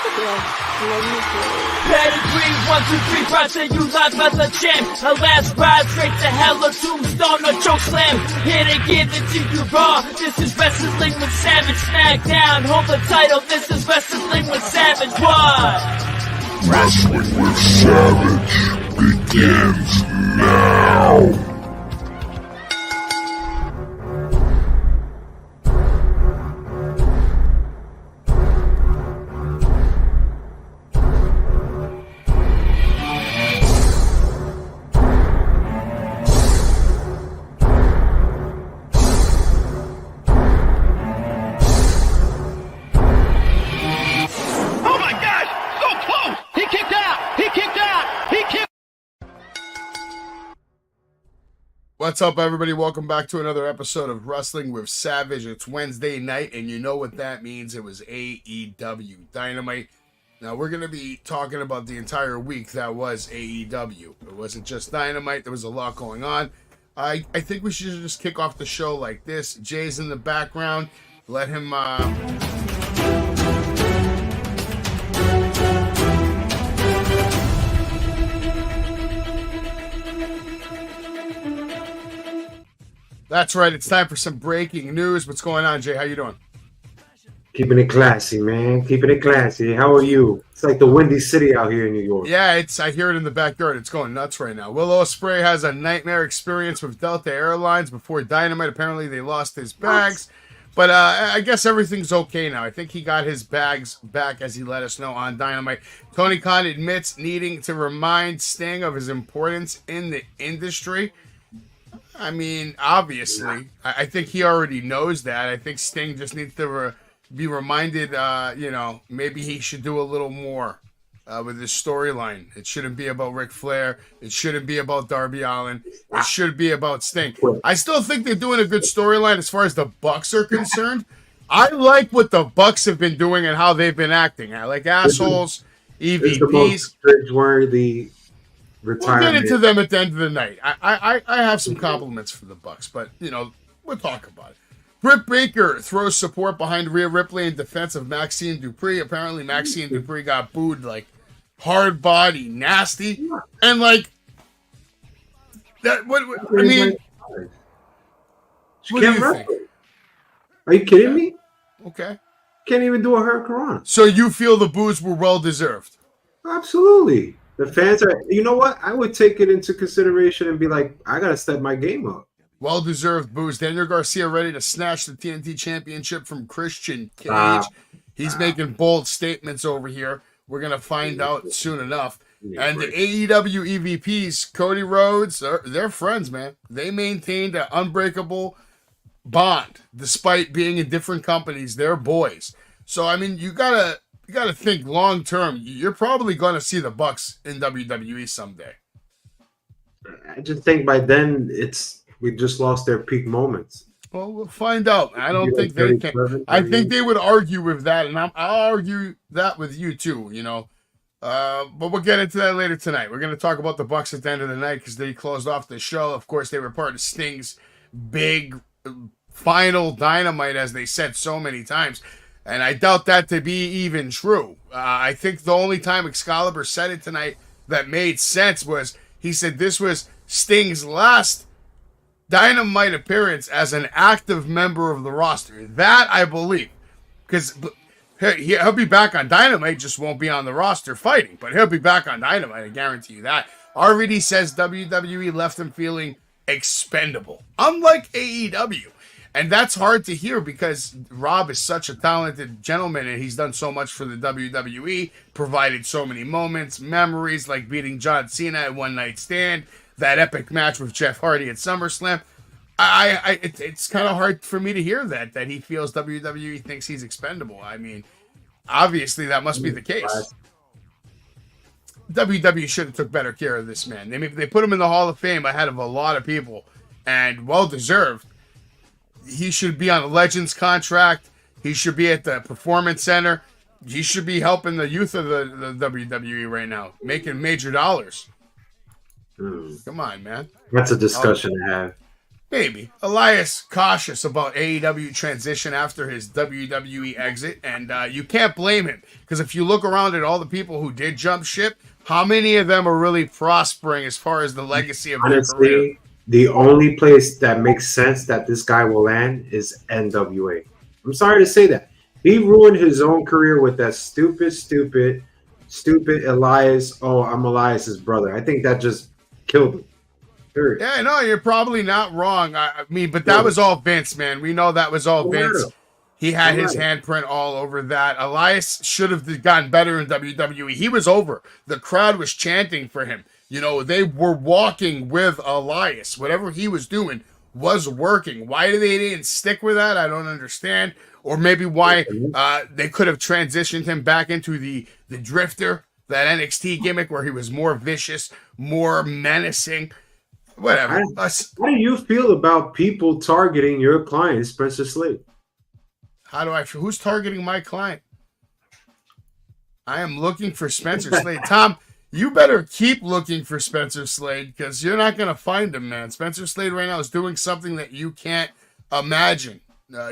Pedigree, 1, 2, 3, crossing you live as a champ. A last ride straight to hell, a tombstone, a choke slam. Here to give it to you raw. This is Wrestling with Savage. SmackDown, hold the title. This is Wrestling with Savage. What? Wrestling with Savage begins now. What's up, everybody? Welcome back to another episode of Wrestling with Savage. It's Wednesday night, and you know what that means. It was AEW Dynamite. Now, we're going to be talking about the entire week that was AEW. It wasn't just Dynamite. There was a lot going on. I think we should just kick off the show like this. Jay's in the background. Let him... That's right. It's time for some breaking news. What's going on, Jay? How you doing? Keeping it classy, man. Keeping it classy. How are you? It's like the Windy City out here in New York. Yeah, I hear it in the backyard. It's going nuts right now. Will Ospreay has a nightmare experience with Delta Airlines before Dynamite. Apparently, they lost his bags. But I guess everything's okay now. I think he got his bags back, as he let us know on Dynamite. Tony Khan admits needing to remind Sting of his importance in the industry. I mean, obviously, I think he already knows that. I think Sting just needs to be reminded, maybe he should do a little more with his storyline. It shouldn't be about Ric Flair. It shouldn't be about Darby Allin. It should be about Sting. I still think they're doing a good storyline as far as the Bucks are concerned. I like what the Bucks have been doing and how they've been acting. I like assholes, EVPs. It's the most cringeworthy retirement. We'll get into them at the end of the night. I have some compliments for the Bucks, but we'll talk about it. Britt Baker throws support behind Rhea Ripley in defense of Maxine Dupree. Apparently, Maxine Dupree got booed like hard body, nasty, and like that. What I mean, she can't wrestle. Are you kidding me? Okay, can't even do a hurricanrana. So you feel the boos were well deserved? Absolutely. The fans are, you know what? I would take it into consideration and be like, I got to step my game up. Well-deserved boos. Daniel Garcia ready to snatch the TNT Championship from Christian Cage. He's making bold statements over here. We're going to find out soon enough. And the AEW EVPs, Cody Rhodes, they're friends, man. They maintained an unbreakable bond despite being in different companies. They're boys. So, I mean, you got to think long term. You're probably going to see the Bucks in WWE someday. I just think by then we just lost their peak moments. Well, we'll find out. I don't think they can. I think they would argue with that, and I'll argue that with you too. But we'll get into that later tonight. We're going to talk about the Bucks at the end of the night because they closed off the show. Of course, they were part of Sting's big final Dynamite, as they said so many times. And I doubt that to be even true. I think the only time Excalibur said it tonight that made sense was he said this was Sting's last Dynamite appearance as an active member of the roster. That I believe. Because he'll be back on Dynamite, just won't be on the roster fighting. But he'll be back on Dynamite, I guarantee you that. RVD says WWE left him feeling expendable. Unlike AEW. And that's hard to hear because Rob is such a talented gentleman and he's done so much for the WWE, provided so many moments, memories like beating John Cena at One Night Stand, that epic match with Jeff Hardy at SummerSlam. It's kind of hard for me to hear that he feels WWE thinks he's expendable. I mean, obviously that must be the case. WWE should have took better care of this man. They put him in the Hall of Fame ahead of a lot of people, and well deserved. He should be on a Legends contract. He should be at the Performance Center. He should be helping the youth of the WWE right now, making major dollars. Come on, man. That's a discussion to have. Maybe. Elias cautious about AEW transition after his WWE exit, and you can't blame him, because if you look around at all the people who did jump ship, how many of them are really prospering as far as the legacy of their career? Honestly, the only place that makes sense that this guy will land is NWA. I'm sorry to say that. He ruined his own career with that stupid Elias. Oh, I'm Elias's brother. I think that just killed him. Period. Yeah, no, you're probably not wrong. I mean, but that was all Vince, man. We know that was all Vince. He had his handprint all over that. Elias should have gotten better in WWE. He was over. The crowd was chanting for him. You know, they were walking with Elias. Whatever he was doing was working. Why they didn't stick with that, I don't understand. Or maybe why they could have transitioned him back into the Drifter, that NXT gimmick where he was more vicious, more menacing. Whatever. How do you feel about people targeting your client, Spencer Slade? How do I feel? Who's targeting my client? I am looking for Spencer Slade. Tom, you better keep looking for Spencer Slade, because you're not going to find him, man. Spencer Slade right now is doing something that you can't imagine.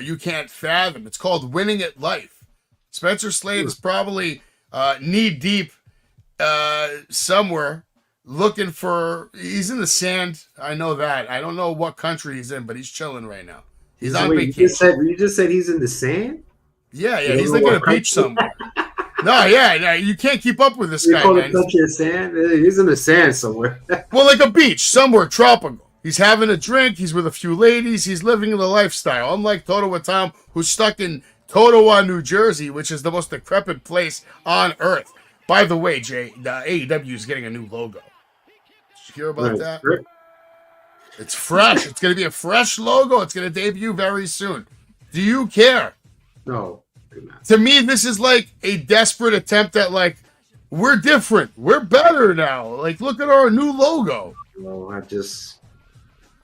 You can't fathom. It's called winning at life. Spencer Slade is probably knee deep somewhere. Looking for, he's in the sand. I know that. I don't know what country he's in, but he's chilling right now. He's on vacation. You just said he's in the sand? Yeah. He's like at a beach somewhere. No, you can't keep up with this guy, man. Country of sand? He's in the sand somewhere. Well, like a beach somewhere tropical. He's having a drink. He's with a few ladies. He's living the lifestyle. Unlike Toto Tom, who's stuck in Totowa, New Jersey, which is the most decrepit place on earth. By the way, Jay, the AEW is getting a new logo. Did you hear about that? It's fresh. It's going to be a fresh logo. It's going to debut very soon. Do you care? No. To me, this is like a desperate attempt at, like, we're different. We're better now. Like, look at our new logo. No,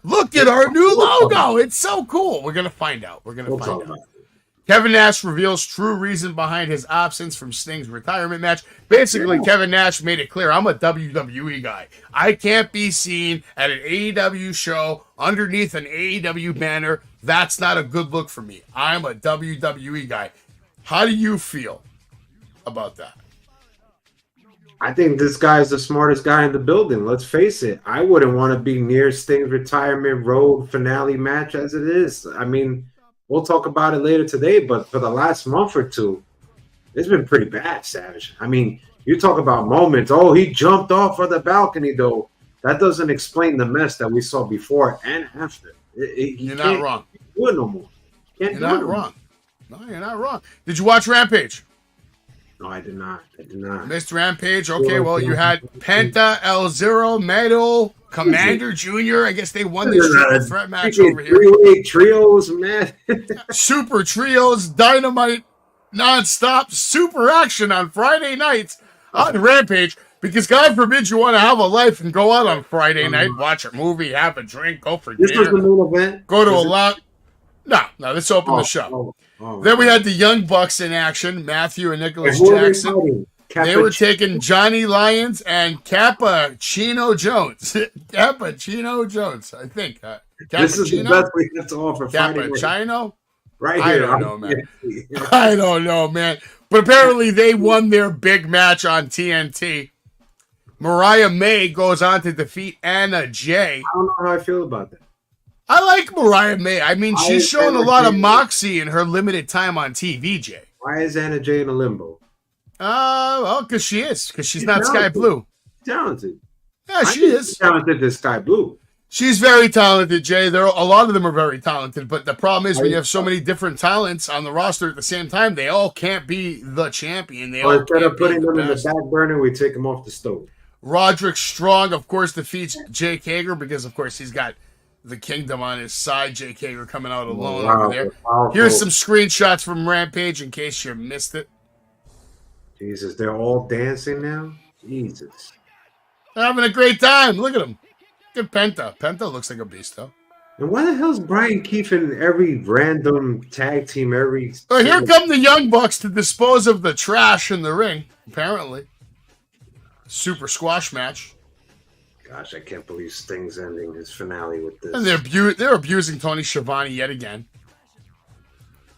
Look at our new logo. It's so cool. We're going to find out. We're going to find out. Kevin Nash reveals true reason behind his absence from Sting's retirement match. Basically, Kevin Nash made it clear, I'm a WWE guy. I can't be seen at an AEW show underneath an AEW banner. That's not a good look for me. I'm a WWE guy. How do you feel about that? I think this guy is the smartest guy in the building. Let's face it. I wouldn't want to be near Sting's retirement road finale match as it is. I mean, we'll talk about it later today, but for the last month or two, it's been pretty bad, Savage. I mean, you talk about moments. Oh, he jumped off of the balcony, though. That doesn't explain the mess that we saw before and after. You're not wrong. Do it no more. You're not wrong. No, you're not wrong. Did you watch Rampage? No, I did not. Missed Rampage. Okay, well, you had Penta, El Zero, Metal, Commander Jr. I guess they won this triple threat match over here. Three-way trios, man. Super trios, dynamite, nonstop, super action on Friday nights on Rampage. Because God forbid you want to have a life and go out on Friday night, watch a movie, have a drink, go for dinner. This was the main event? Go to a lot. No, this opened the show. Then we had the Young Bucks in action, Matthew and Nicholas Jackson. They were taking Johnny Lyons and Cappuccino Jones. Cappuccino Jones, I think. This is the best we have to offer. Cappuccino? Right here. I don't know, man. I don't know, man. But apparently they won their big match on TNT. Mariah May goes on to defeat Anna Jay. I don't know how I feel about that. I like Mariah May. I mean, she's shown a lot of moxie in her limited time on TV, Jay. Why is Anna Jay in a limbo? Well, because she is. Because she's not Sky Blue. Talented. Yeah, she is. Talented as Sky Blue. She's very talented, Jay. A lot of them are very talented, but the problem is when you have so many different talents on the roster at the same time, they all can't be the champion. They all instead of putting them in the back burner, we take them off the stove. Roderick Strong, of course, defeats Jake Hager because, of course, he's got the Kingdom on his side. Jake Hager coming out alone over there. Here's some screenshots from Rampage in case you missed it. Jesus, they're all dancing now? Jesus. They're having a great time. Look at them. Look at Penta. Penta looks like a beast, though. And why the hell's Brian Keefe in every random tag team, Well, here come the Young Bucks to dispose of the trash in the ring, apparently. Super squash match. Gosh, I can't believe Sting's ending his finale with this. And they're abusing Tony Schiavone yet again.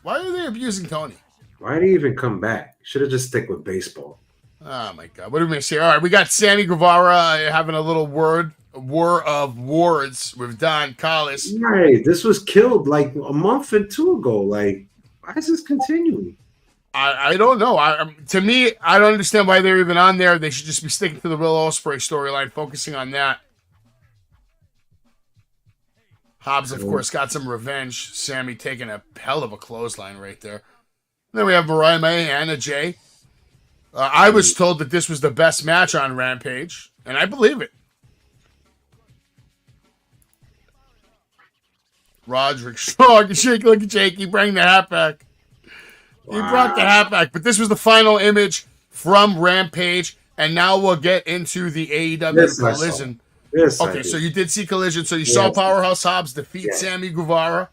Why are they abusing Tony? Why did he even come back? Should have just stick with baseball. Oh my God! What do we miss here? All right, we got Sammy Guevara having a little war of words with Don Callis. Right, this was killed like a month or two ago. Like, why is this continuing? I don't know. To me, I don't understand why they're even on there. They should just be sticking to the Will Ospreay storyline, focusing on that. Hobbs, of course, got some revenge. Sammy taking a hell of a clothesline right there. Then we have Mariah May, Anna Jay. I was told that this was the best match on Rampage, and I believe it. Roderick Strong, shake like a Jake. He bring the hat back. He brought the hat back, but this was the final image from Rampage, and now we'll get into the AEW Collision. Okay, so you did see Collision. So you saw Powerhouse Hobbs defeat Sammy Guevara.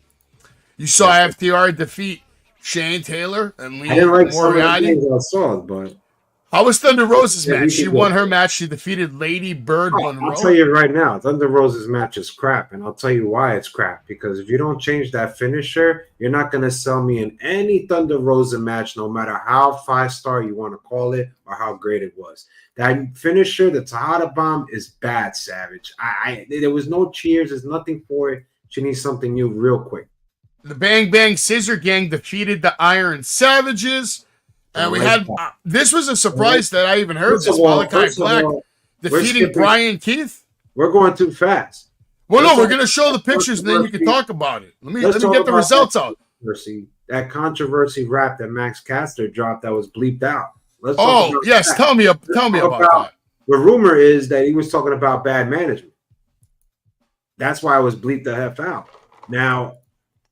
You saw FTR defeat Shane Taylor and Lee Moriarty. I saw, but how was Thunder Rosa's match? She won her match. She defeated Lady Bird Monroe. I'll tell you right now, Thunder Rosa's match is crap, and I'll tell you why it's crap. Because if you don't change that finisher, you're not going to sell me in any Thunder Rosa match, no matter how 5-star you want to call it or how great it was. That finisher, the Tejada Bomb, is bad, Savage. There was no cheers. There's nothing for it. She needs something new real quick. The Bang Bang Scissor Gang defeated the Iron Savages. And we had this was a surprise that I even heard this. Malachi Black defeating Brian Keith. We're going too fast. Well, no, we're going to show the pictures and then you can talk about it. Let me get the results out. That controversy rap that Max Caster dropped that was bleeped out. Yes, that. Tell me about that. The rumor is that he was talking about bad management. That's why I was bleeped the F out. Now,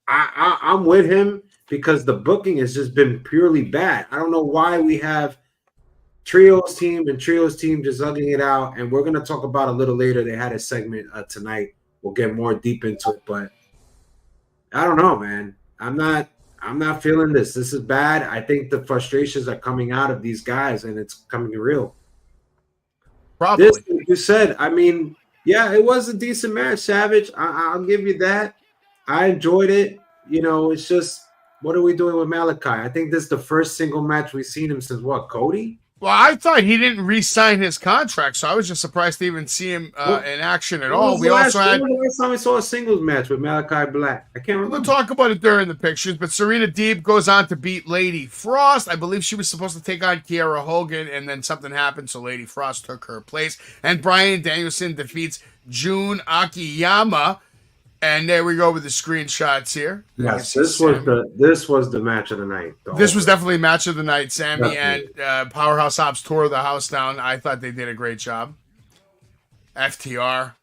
I'm with him because the booking has just been purely bad. I don't know why we have Trios team and Trios team just hugging it out, and we're going to talk about a little later. They had a segment tonight. We'll get more deep into it, but I don't know, man. I'm not feeling this. This is bad. I think the frustrations are coming out of these guys, and it's coming real. Probably. This, like you said, I mean, yeah, it was a decent match, Savage. I'll give you that. I enjoyed it. You know, it's just, what are we doing with Malachi? I think this is the first single match we've seen him since what, Cody? Well, I thought he didn't re-sign his contract, so I was just surprised to even see him in action at all. We also had the last time we saw a singles match with Malachi Black. I can't remember. We'll talk about it during the pictures, but Serena Deeb goes on to beat Lady Frost. I believe she was supposed to take on Kiera Hogan, and then something happened, so Lady Frost took her place. And Bryan Danielson defeats Jun Akiyama. And there we go with the screenshots here. Yes, this was the match of the night. This was definitely match of the night. Sammy and Powerhouse Hobbs tore the house down. I thought they did a great job. FTR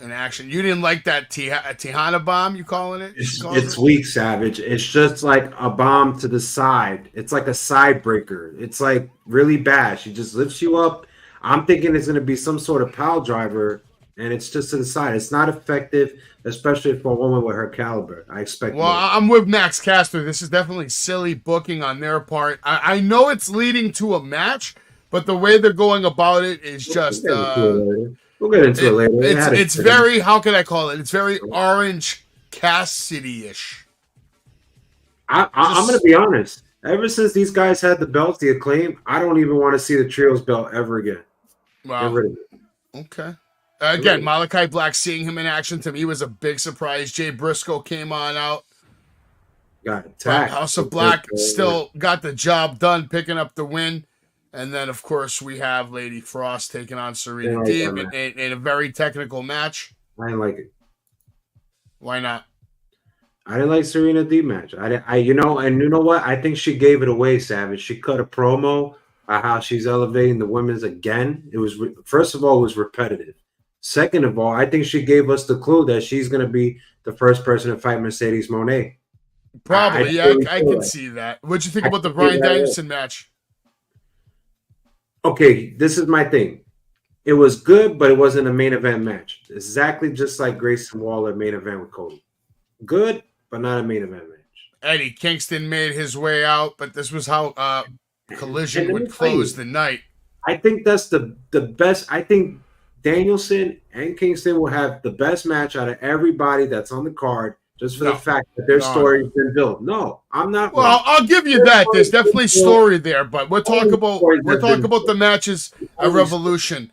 in action. You didn't like that Tejana bomb, you calling it? It's weak, Savage. It's just like a bomb to the side. It's like a side breaker. It's like really bad. She just lifts you up. I'm thinking it's going to be some sort of pile driver, and it's just to the side. It's not effective, especially for a woman with her caliber. I expect. Well, I'm with Max Caster. This is definitely silly booking on their part. I know it's leading to a match, but the way they're going about it is just. We'll get into it later. It's very, how can I call it? It's very Orange Cassidy-ish. I'm going to be honest. Ever since these guys had the belts, the Acclaim, I don't even want to see the Trios belt ever again. Wow. Okay. Again, Malachi Black, seeing him in action to me was a big surprise. Jay Briscoe came on out. Got attacked. House of Black still got the job done, picking up the win. And then, of course, we have Lady Frost taking on Serena Deeb in a very technical match. I didn't like it. Why not? I didn't like Serena Deeb match. You know what? I think she gave it away, Savage. She cut a promo on how she's elevating the women's again. It was first of all, it was repetitive. Second of all, I think she gave us the clue that she's going to be the first person to fight Mercedes Moné. Probably, I can see that. What'd you think about the Bryan Danielson match? Okay, this is my thing. It was good, but it wasn't a main event match. Exactly just like Grayson Waller main event with Cody. Good, but not a main event match. Eddie Kingston made his way out, but this was how Collision would close the night. I think that's the best. I think Danielson and Kingston will have the best match out of everybody that's on the card, just for the fact that their story's been built. No, I'm not. Well, I'll give you that. There's definitely story there, but we'll talk about the matches at Revolution.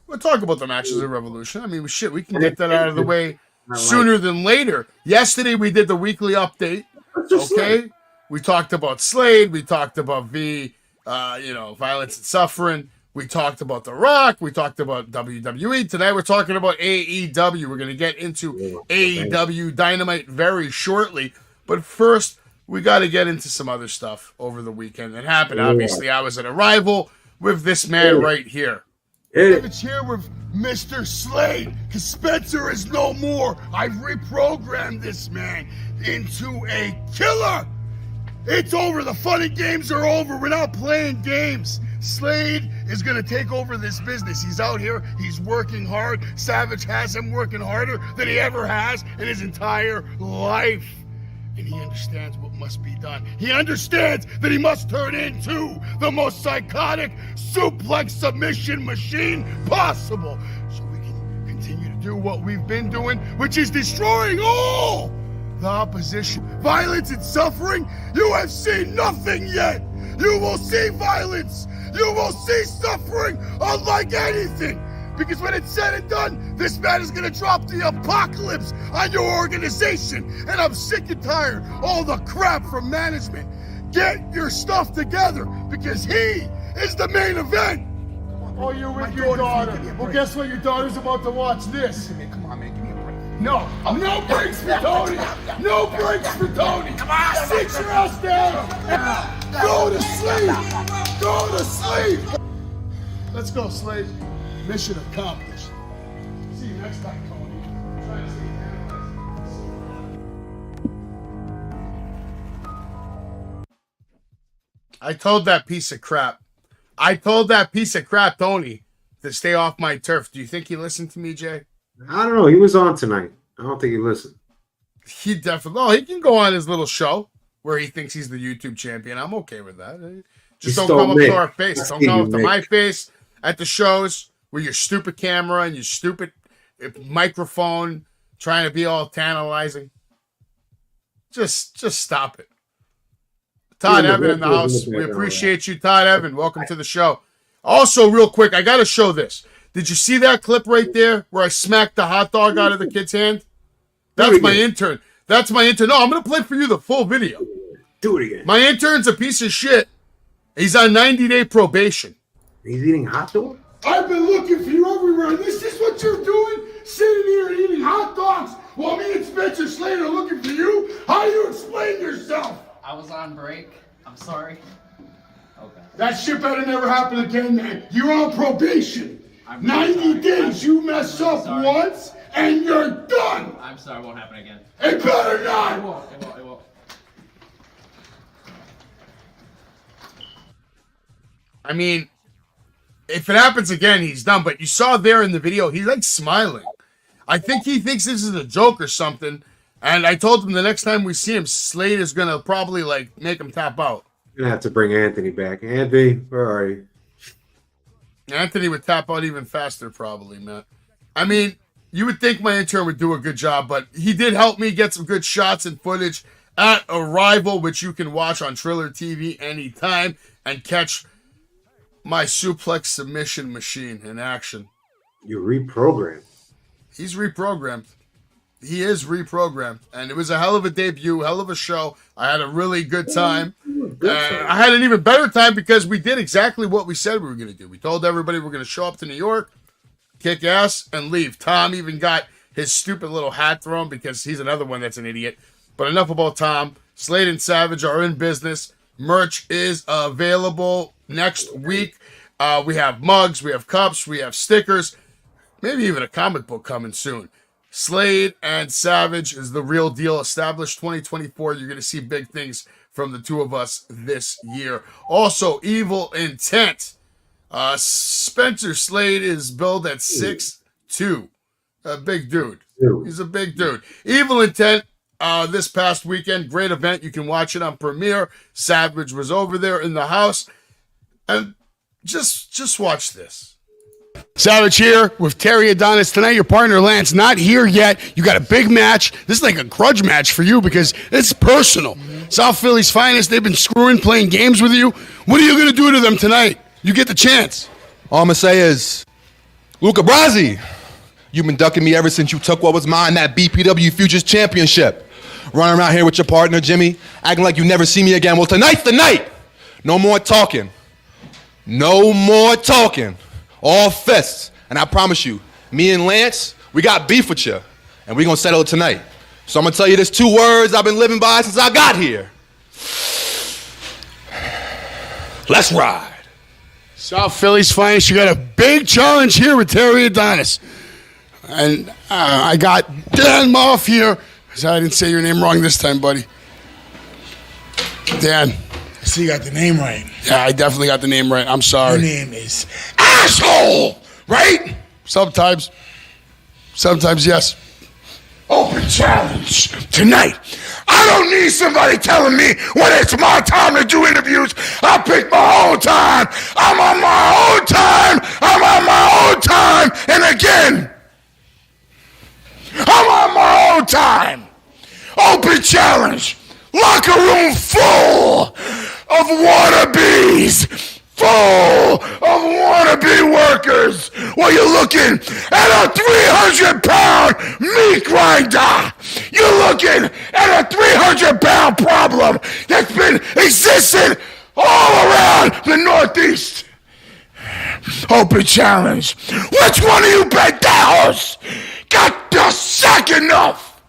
We'll talk about the matches at Revolution. I mean, shit, we can get that out of the way sooner than later. Yesterday we did the weekly update. Okay, we talked about Slade. We talked about Violence and Suffering. We talked about The Rock. We talked about WWE. Tonight we're talking about AEW. We're going to get into AEW Dynamite very shortly. But first, we got to get into some other stuff over the weekend that happened. Obviously, I was at Arrival with this man right here. It's here with Mr. Slade, because Spencer is no more. I've reprogrammed this man into a killer. It's over. The fun and games are over. We're not playing games. Slade is going to take over this business. He's out here. He's working hard. Savage has him working harder than he ever has in his entire life. And he understands what must be done. He understands that he must turn into the most psychotic suplex submission machine possible. So we can continue to do what we've been doing, which is destroying all the opposition. Violence and suffering, you have seen nothing yet. You will see violence. You will see suffering unlike anything. Because when it's said and done, this man is going to drop the apocalypse on your organization. And I'm sick and tired of all the crap from management. Get your stuff together because he is the main event. Oh, you're with your daughter. Well, guess what? Your daughter's about to watch this. Come on, man. Give me a break. No breaks for Tony. No breaks for Tony. Come on. Sit your ass down. Go to sleep. Go to sleep. Let's go, Slade. Mission accomplished. See you next time, Tony. Try to see you. I told that piece of crap, Tony, to stay off my turf. Do you think he listened to me, Jay? I don't know. He was on tonight. I don't think he listened. He definitely. Oh, he can go on his little show where he thinks he's the YouTube champion. I'm okay with that. Just don't come up to our face. Don't come up to my face at the shows with your stupid camera and your stupid microphone trying to be all tantalizing. Just stop it. Todd Evan in the house. We appreciate you, Todd Evan. Welcome to the show. Also, real quick, I got to show this. Did you see that clip right there where I smacked the hot dog out of the kid's hand? That's my intern. No, I'm going to play for you the full video. Do it again. My intern's a piece of shit. He's on 90-day probation. He's eating hot dog? I've been looking for you everywhere, and this is what you're doing? Sitting here and eating hot dogs while me and Spencer Slade are looking for you? How do you explain yourself? I was on break. I'm sorry. Okay. That shit better never happen again, man. You're on probation. 90 days. You mess up once, and you're done. I'm sorry. It won't happen again. It better not. It won't. I mean, if it happens again, he's done. But you saw there in the video, he's like smiling. I think he thinks this is a joke or something. And I told him the next time we see him, Slade is going to probably like make him tap out. You're going to have to bring Anthony back. Anthony, where are you? Anthony would tap out even faster probably, man. I mean, you would think my intern would do a good job, but he did help me get some good shots and footage at Arrival, which you can watch on Triller TV anytime and catch my suplex submission machine in action. You reprogrammed. He's reprogrammed. He is reprogrammed. And it was a hell of a debut, hell of a show. I had a really good time. I had an even better time because we did exactly what we said we were going to do. We told everybody we're going to show up to New York, kick ass, and leave. Tom even got his stupid little hat thrown because he's another one that's an idiot. But enough about Tom. Slade and Savage are in business. Merch is available next week. We have mugs, we have cups, we have stickers, maybe even a comic book coming soon. Slade and Savage is the real deal. Established 2024. You're going to see big things from the two of us this year. Also, Evil Intent. Spencer Slade is billed at 6'2". A big dude. He's a big dude. Evil Intent this past weekend. Great event. You can watch it on Premiere. Savage was over there in the house. And just watch this. Savage here with Terry Adonis. Tonight, your partner Lance not here yet. You got a big match. This is like a grudge match for you because it's personal. South Philly's finest. They've been screwing, playing games with you. What are you going to do to them tonight? You get the chance. All I'm going to say is, Luca Brasi, you've been ducking me ever since you took what was mine, that BPW Futures Championship. Running around here with your partner, Jimmy, acting like you never see me again. Well, tonight's the night. No more talking. No more talking. All fists. And I promise you, me and Lance, we got beef with you. And we're going to settle it tonight. So I'm going to tell you there's 2 words I've been living by since I got here. Let's ride. South Philly's finest. You got a big challenge here with Terry Adonis. And I got Dan Moff here. So I didn't say your name wrong this time, buddy. Dan. So you got the name right. Yeah, I definitely got the name right. I'm sorry. Your name is Asshole, right? Sometimes. Sometimes, yes. Open challenge tonight. I don't need somebody telling me when it's my time to do interviews. I pick my own time. I'm on my own time. I'm on my own time. And again, I'm on my own time. Open challenge. Locker room full of wannabes. Full of wannabe workers. Well, you're looking at a 300-pound meat grinder. You're looking at a 300-pound problem that's been existing all around the Northeast. Open challenge. Which one of you big dollars got the sack enough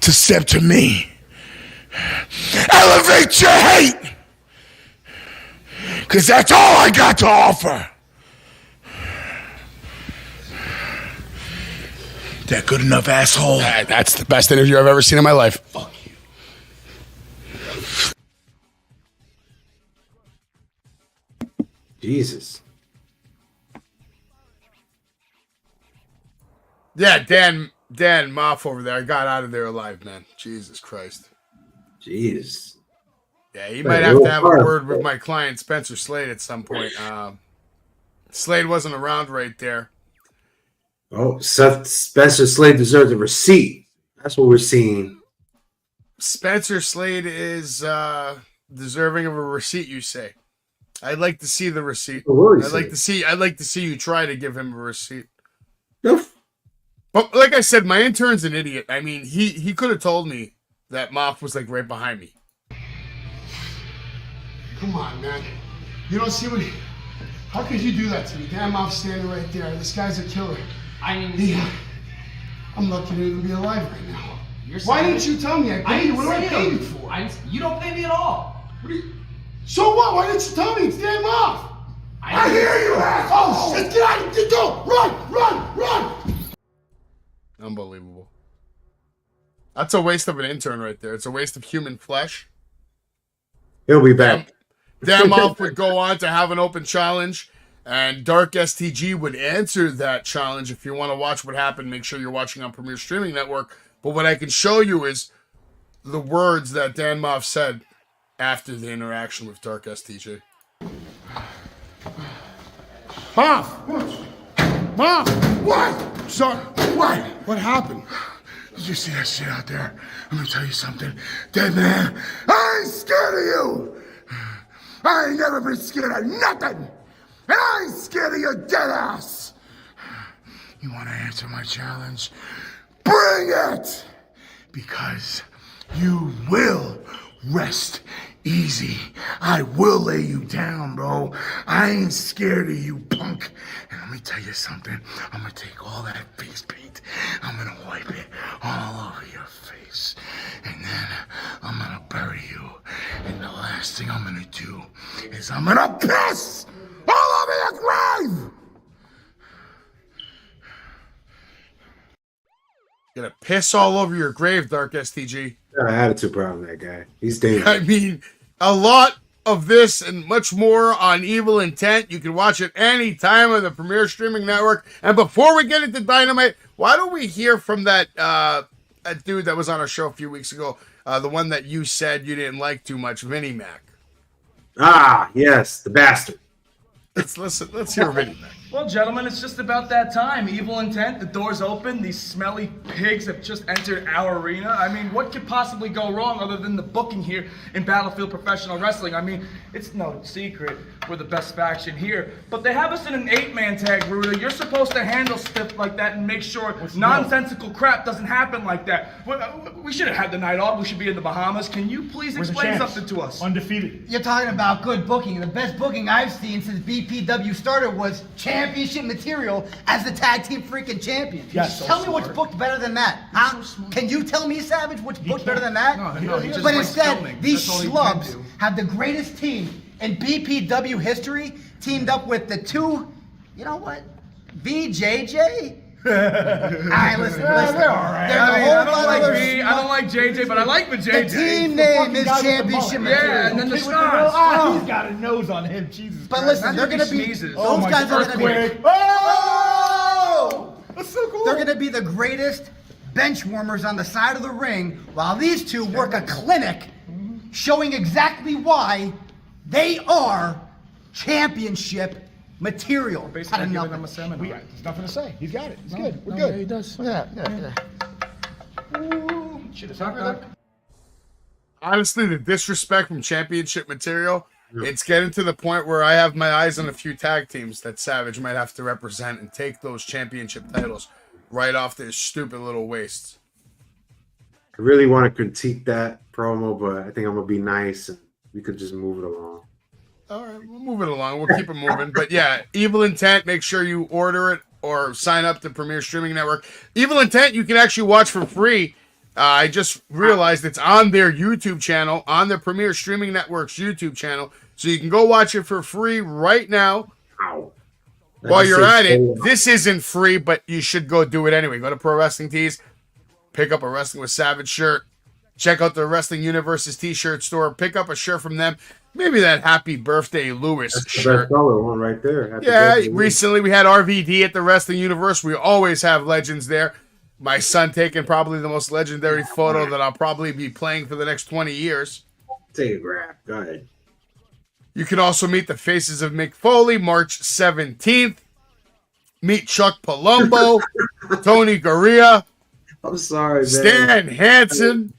to step to me? Elevate your hate. Because that's all I got to offer. That good enough, asshole? That's the best interview I've ever seen in my life. Fuck you. Jesus. Yeah, Dan Moff over there. I got out of there alive, man. Jesus Christ. Jeez. Yeah, he might have to have a word with my client, Spencer Slade, at some point. Slade wasn't around right there. Oh, Spencer Slade deserves a receipt. That's what we're seeing. Spencer Slade is deserving of a receipt, you say? I'd like to see the receipt. I'd like to see you try to give him a receipt. No. But like I said, my intern's an idiot. I mean, he could have told me that Moff was like right behind me. Come on, man. You don't see what how could you do that to me? Dan Moff's standing right there. This guy's a killer. I'm lucky to even be alive right now. Why didn't you tell me? I paid you. What do I pay you for? You don't pay me at all. So what? Why didn't you tell me? It's Dan Moff. I hear you, asshole. Oh, shit. Get out. Get go. Run. Unbelievable. That's a waste of an intern right there. It's a waste of human flesh. He'll be back. Dan Moff would go on to have an open challenge, and Dark STG would answer that challenge. If you want to watch what happened, make sure you're watching on Premier Streaming Network. But what I can show you is the words that Dan Moff said after the interaction with Dark STG. Moff. What? Sorry. What? What happened? Did you see that shit out there? Let me tell you something. Dead man, I ain't scared of you. I ain't never been scared of nothing. And I ain't scared of your dead ass. You want to answer my challenge? Bring it! Because you will rest easy. I will lay you down, bro. I ain't scared of you, punk. And let me tell you something. I'm gonna take all that face paint. I'm gonna wipe it all over your face. And then I'm gonna bury you. And the last thing I'm gonna do is I'm gonna piss all over your grave! Gonna piss all over your grave, Dark STG. Got an attitude problem, that guy. He's dangerous. I mean, a lot of this and much more on Evil Intent. You can watch it any time on the Premier Streaming Network. And before we get into Dynamite, why don't we hear from that dude that was on our show a few weeks ago, the one that you said you didn't like too much, Vinnie Mac. Ah, yes, the bastard. Let's hear Vinnie Mac. Well, gentlemen, it's just about that time. Evil intent, the door's open. These smelly pigs have just entered our arena. I mean, what could possibly go wrong other than the booking here in Battlefield Professional Wrestling? I mean, it's no secret we're the best faction here. But they have us in an 8-man tag, Ruda. You're supposed to handle stuff like that and make sure nonsensical crap doesn't happen like that. We should have had the night off. We should be in the Bahamas. Can you please explain something to us? Undefeated. You're talking about good booking. The best booking I've seen since BPW started was championship material as the tag team freaking champions. Yes. Tell me what's booked better than that, huh? Can you tell me, Savage, what's booked better than that? No, he just but likes instead, filming. these That's all he can schlubs do. have the greatest team in BPW history, teamed up with the two, you know what, VJJ? Alright, listen. They're all right. There's a I whole don't lot like of V, I don't like JJ, but I like the The JJ. team name is championship material. Yeah, and then the He's stars. got a nose on him. Jesus But Christ. listen, That's they're what gonna he be sneezes. those guys are gonna be. Earthquake. Oh! That's so cool. They're gonna be the greatest bench warmers on the side of the ring, while these two work a clinic showing exactly why they are championship material. Basically, Out of giving nothing. them a seminar. There's nothing to say. He's got it. He's good. We're Yeah, good. he does. Yeah. Shit, it's not Honestly, the disrespect from championship material, it's getting to the point where I have my eyes on a few tag teams that Savage might have to represent and take those championship titles right off their stupid little waists. I really want to critique that promo, but I think I'm gonna be nice and we could just move it along. All right, we'll move it along. We'll keep it moving. But yeah, Evil Intent, make sure you order it or sign up to Premier Streaming Network. Evil Intent, you can actually watch for free. I just realized it's on their YouTube channel, on the Premier Streaming Network's YouTube channel. So you can go watch it for free right now. Ow. While you're at it, this isn't free, but you should go do it anyway. Go to Pro Wrestling Tees, pick up a Wrestling with Savage shirt, check out the Wrestling Universe's t-shirt store, pick up a shirt from them. Maybe that Happy Birthday Lewis That's the shirt. best color one right there. Happy Yeah, birthday. recently we had RVD at the Wrestling Universe. We always have legends there. My son taking probably the most legendary photo that I'll probably be playing for the next 20 years. Take a grab. Go ahead. You can also meet the faces of Mick Foley March 17th. Meet Chuck Palumbo, Tony Gurria, I'm sorry, man. Stan Hansen.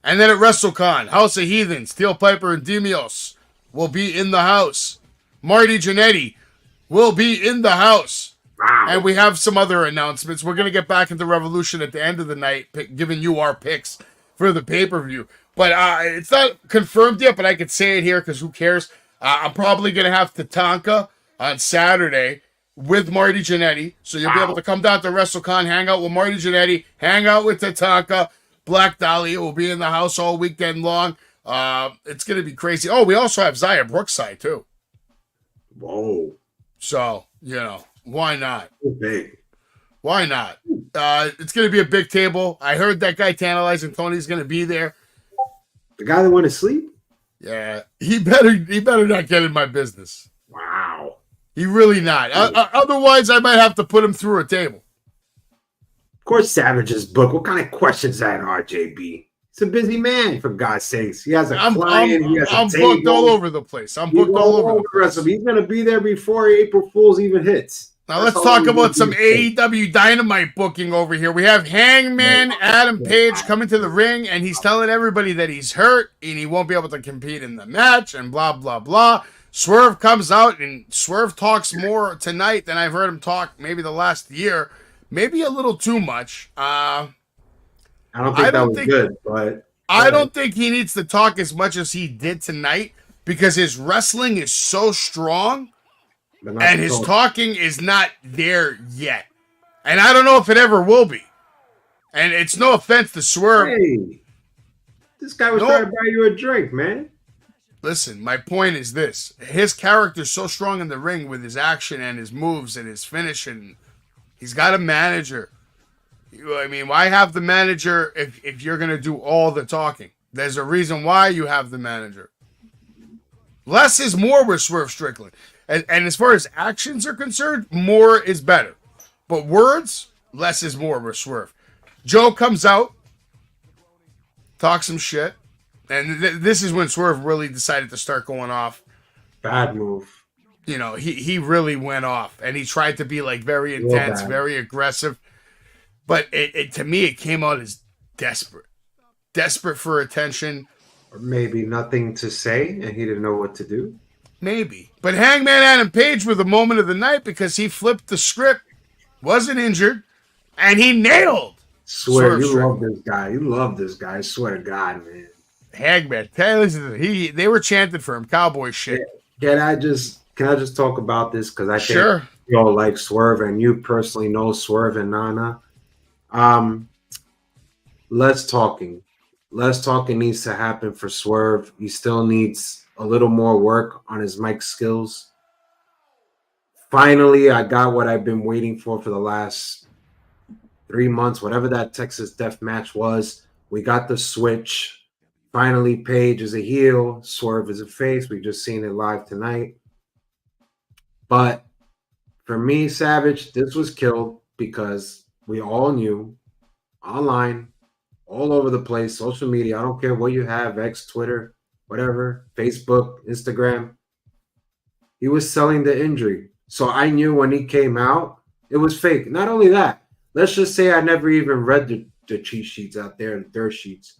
And then at WrestleCon, House of Heathens, Steel Piper and Demios will be in the house. Marty Jannetty will be in the house. Wow. And we have some other announcements. We're going to get back into Revolution at the end of the night, giving you our picks for the pay-per-view. But it's not confirmed yet, but I could say it here because who cares? I'm probably going to have Tatanka on Saturday with Marty Jannetty. So you'll be able to come down to WrestleCon, hang out with Marty Jannetty, hang out with Tatanka. Black Dahlia will be in the house all weekend long. It's going to be crazy. Oh, we also have Zaya Brookside, too. Whoa. So, why not? Big. Why not? It's going to be a big table. I heard that guy Tantalizing Tony's going to be there. The guy that went to sleep? Yeah, he better not get in my business. Wow. He really not. Otherwise, I might have to put him through a table. Of course, Savage's book. What kind of questions that RJB? He's a busy man, for God's sakes. He has a client. He has a I'm table. booked all over the place. I'm booked all over the place. He's going to be there before April Fool's even hits. Now let's talk about some AEW Dynamite booking over here. We have Hangman Adam Page coming to the ring, and he's telling everybody that he's hurt and he won't be able to compete in the match and blah, blah, blah. Swerve comes out, and Swerve talks more tonight than I've heard him talk maybe the last year. Maybe a little too much. I don't think that was good, but... I don't think he needs to talk as much as he did tonight because his wrestling is so strong and his talking is not there yet. And I don't know if it ever will be. And it's no offense to Swerve. Hey, this guy was trying to buy you a drink, man. Listen, my point is this. His character's so strong in the ring with his action and his moves and his finish, and he's got a manager. I mean, why have the manager if you're going to do all the talking? There's a reason why you have the manager. Less is more with Swerve Strickland. And as far as actions are concerned, more is better. But words, less is more with Swerve. Joe comes out, talks some shit, and this is when Swerve really decided to start going off. Bad move. you know, he really went off, and he tried to be like very Real intense, bad. very aggressive. But it to me, it came out as desperate for attention. Or maybe nothing to say, and he didn't know what to do. Maybe. But Hangman Adam Page with the moment of the night because he flipped the script, wasn't injured, and he nailed. Swear, you love this guy. You love this guy. I swear to God, man. Hangman, they were chanting for him, cowboy shit. Can I just talk about this? Because I think Sure. you all like Swerve, and you personally know Swerve and Nana. Less talking needs to happen for Swerve. He still needs a little more work on his mic skills. Finally, I got what I've been waiting for the last 3 months, whatever that Texas Death Match was. We got the switch. Finally, Page is a heel, Swerve is a face. We've just seen it live tonight. But for me, Savage, this was killed because we all knew online, all over the place, social media, I don't care what you have, X, Twitter, whatever, Facebook, Instagram, he was selling the injury. So I knew when he came out, it was fake. Not only that, let's just say I never even read the cheat sheets out there, the dirt sheets.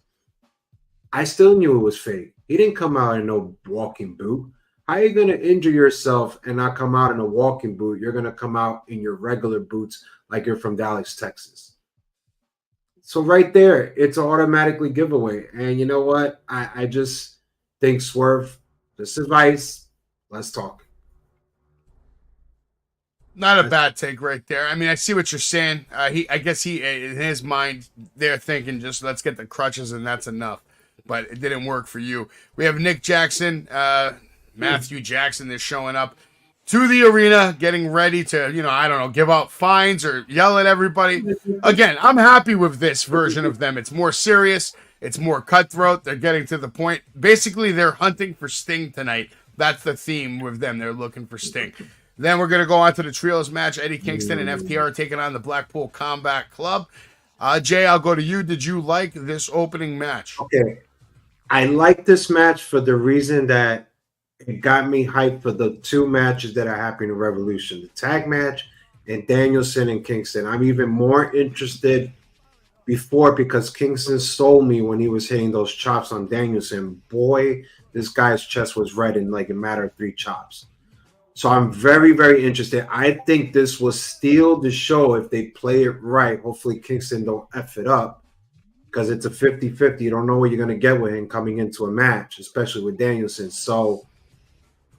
I still knew it was fake. He didn't come out in no walking boot. How are you going to injure yourself and not come out in a walking boot? You're going to come out in your regular boots like you're from Dallas, Texas. So right there, it's automatically giveaway. And you know what? I just think Swerve, this advice, let's talk. Not a bad take right there. I mean, I see what you're saying. I guess he, in his mind, they're thinking just let's get the crutches and that's enough. But it didn't work for you. We have Nick Jackson, Matthew Jackson is showing up to the arena, getting ready to, I don't know, give out fines or yell at everybody. Again, I'm happy with this version of them. It's more serious. It's more cutthroat. They're getting to the point. Basically, they're hunting for Sting tonight. That's the theme with them. They're looking for Sting. Then we're going to go on to the trios match. Eddie Kingston and FTR taking on the Blackpool Combat Club. Jay, I'll go to you. Did you like this opening match? Okay. I like this match for the reason that it got me hyped for the two matches that are happening in Revolution, the tag match and Danielson and Kingston. I'm even more interested before because Kingston stole me when he was hitting those chops on Danielson. Boy, this guy's chest was red in like a matter of 3 chops. So I'm very, very interested. I think this will steal the show if they play it right. Hopefully Kingston don't F it up because it's a 50-50. You don't know what you're going to get with him coming into a match, especially with Danielson. So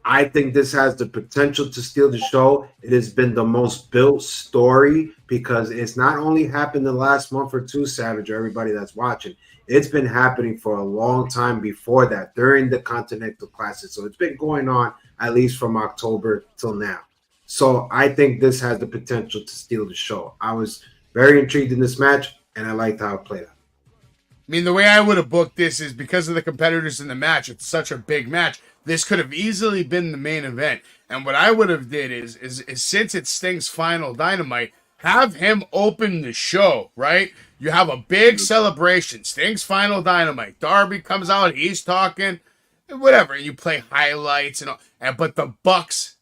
I think this has the potential to steal the show. It has been the most built story because it's not only happened the last month or two, Savage, or everybody that's watching. It's been happening for a long time before that, during the Continental Classic. So it's been going on at least from October till now. So I think this has the potential to steal the show. I was very intrigued in this match, and I liked how it played out. I mean, the way I would have booked this is because of the competitors in the match. It's such a big match. This could have easily been the main event. And what I would have did is since it's Sting's final Dynamite, have him open the show, right? You have a big celebration. Sting's final Dynamite. Darby comes out. He's talking. Whatever. You play highlights and all. But the Bucks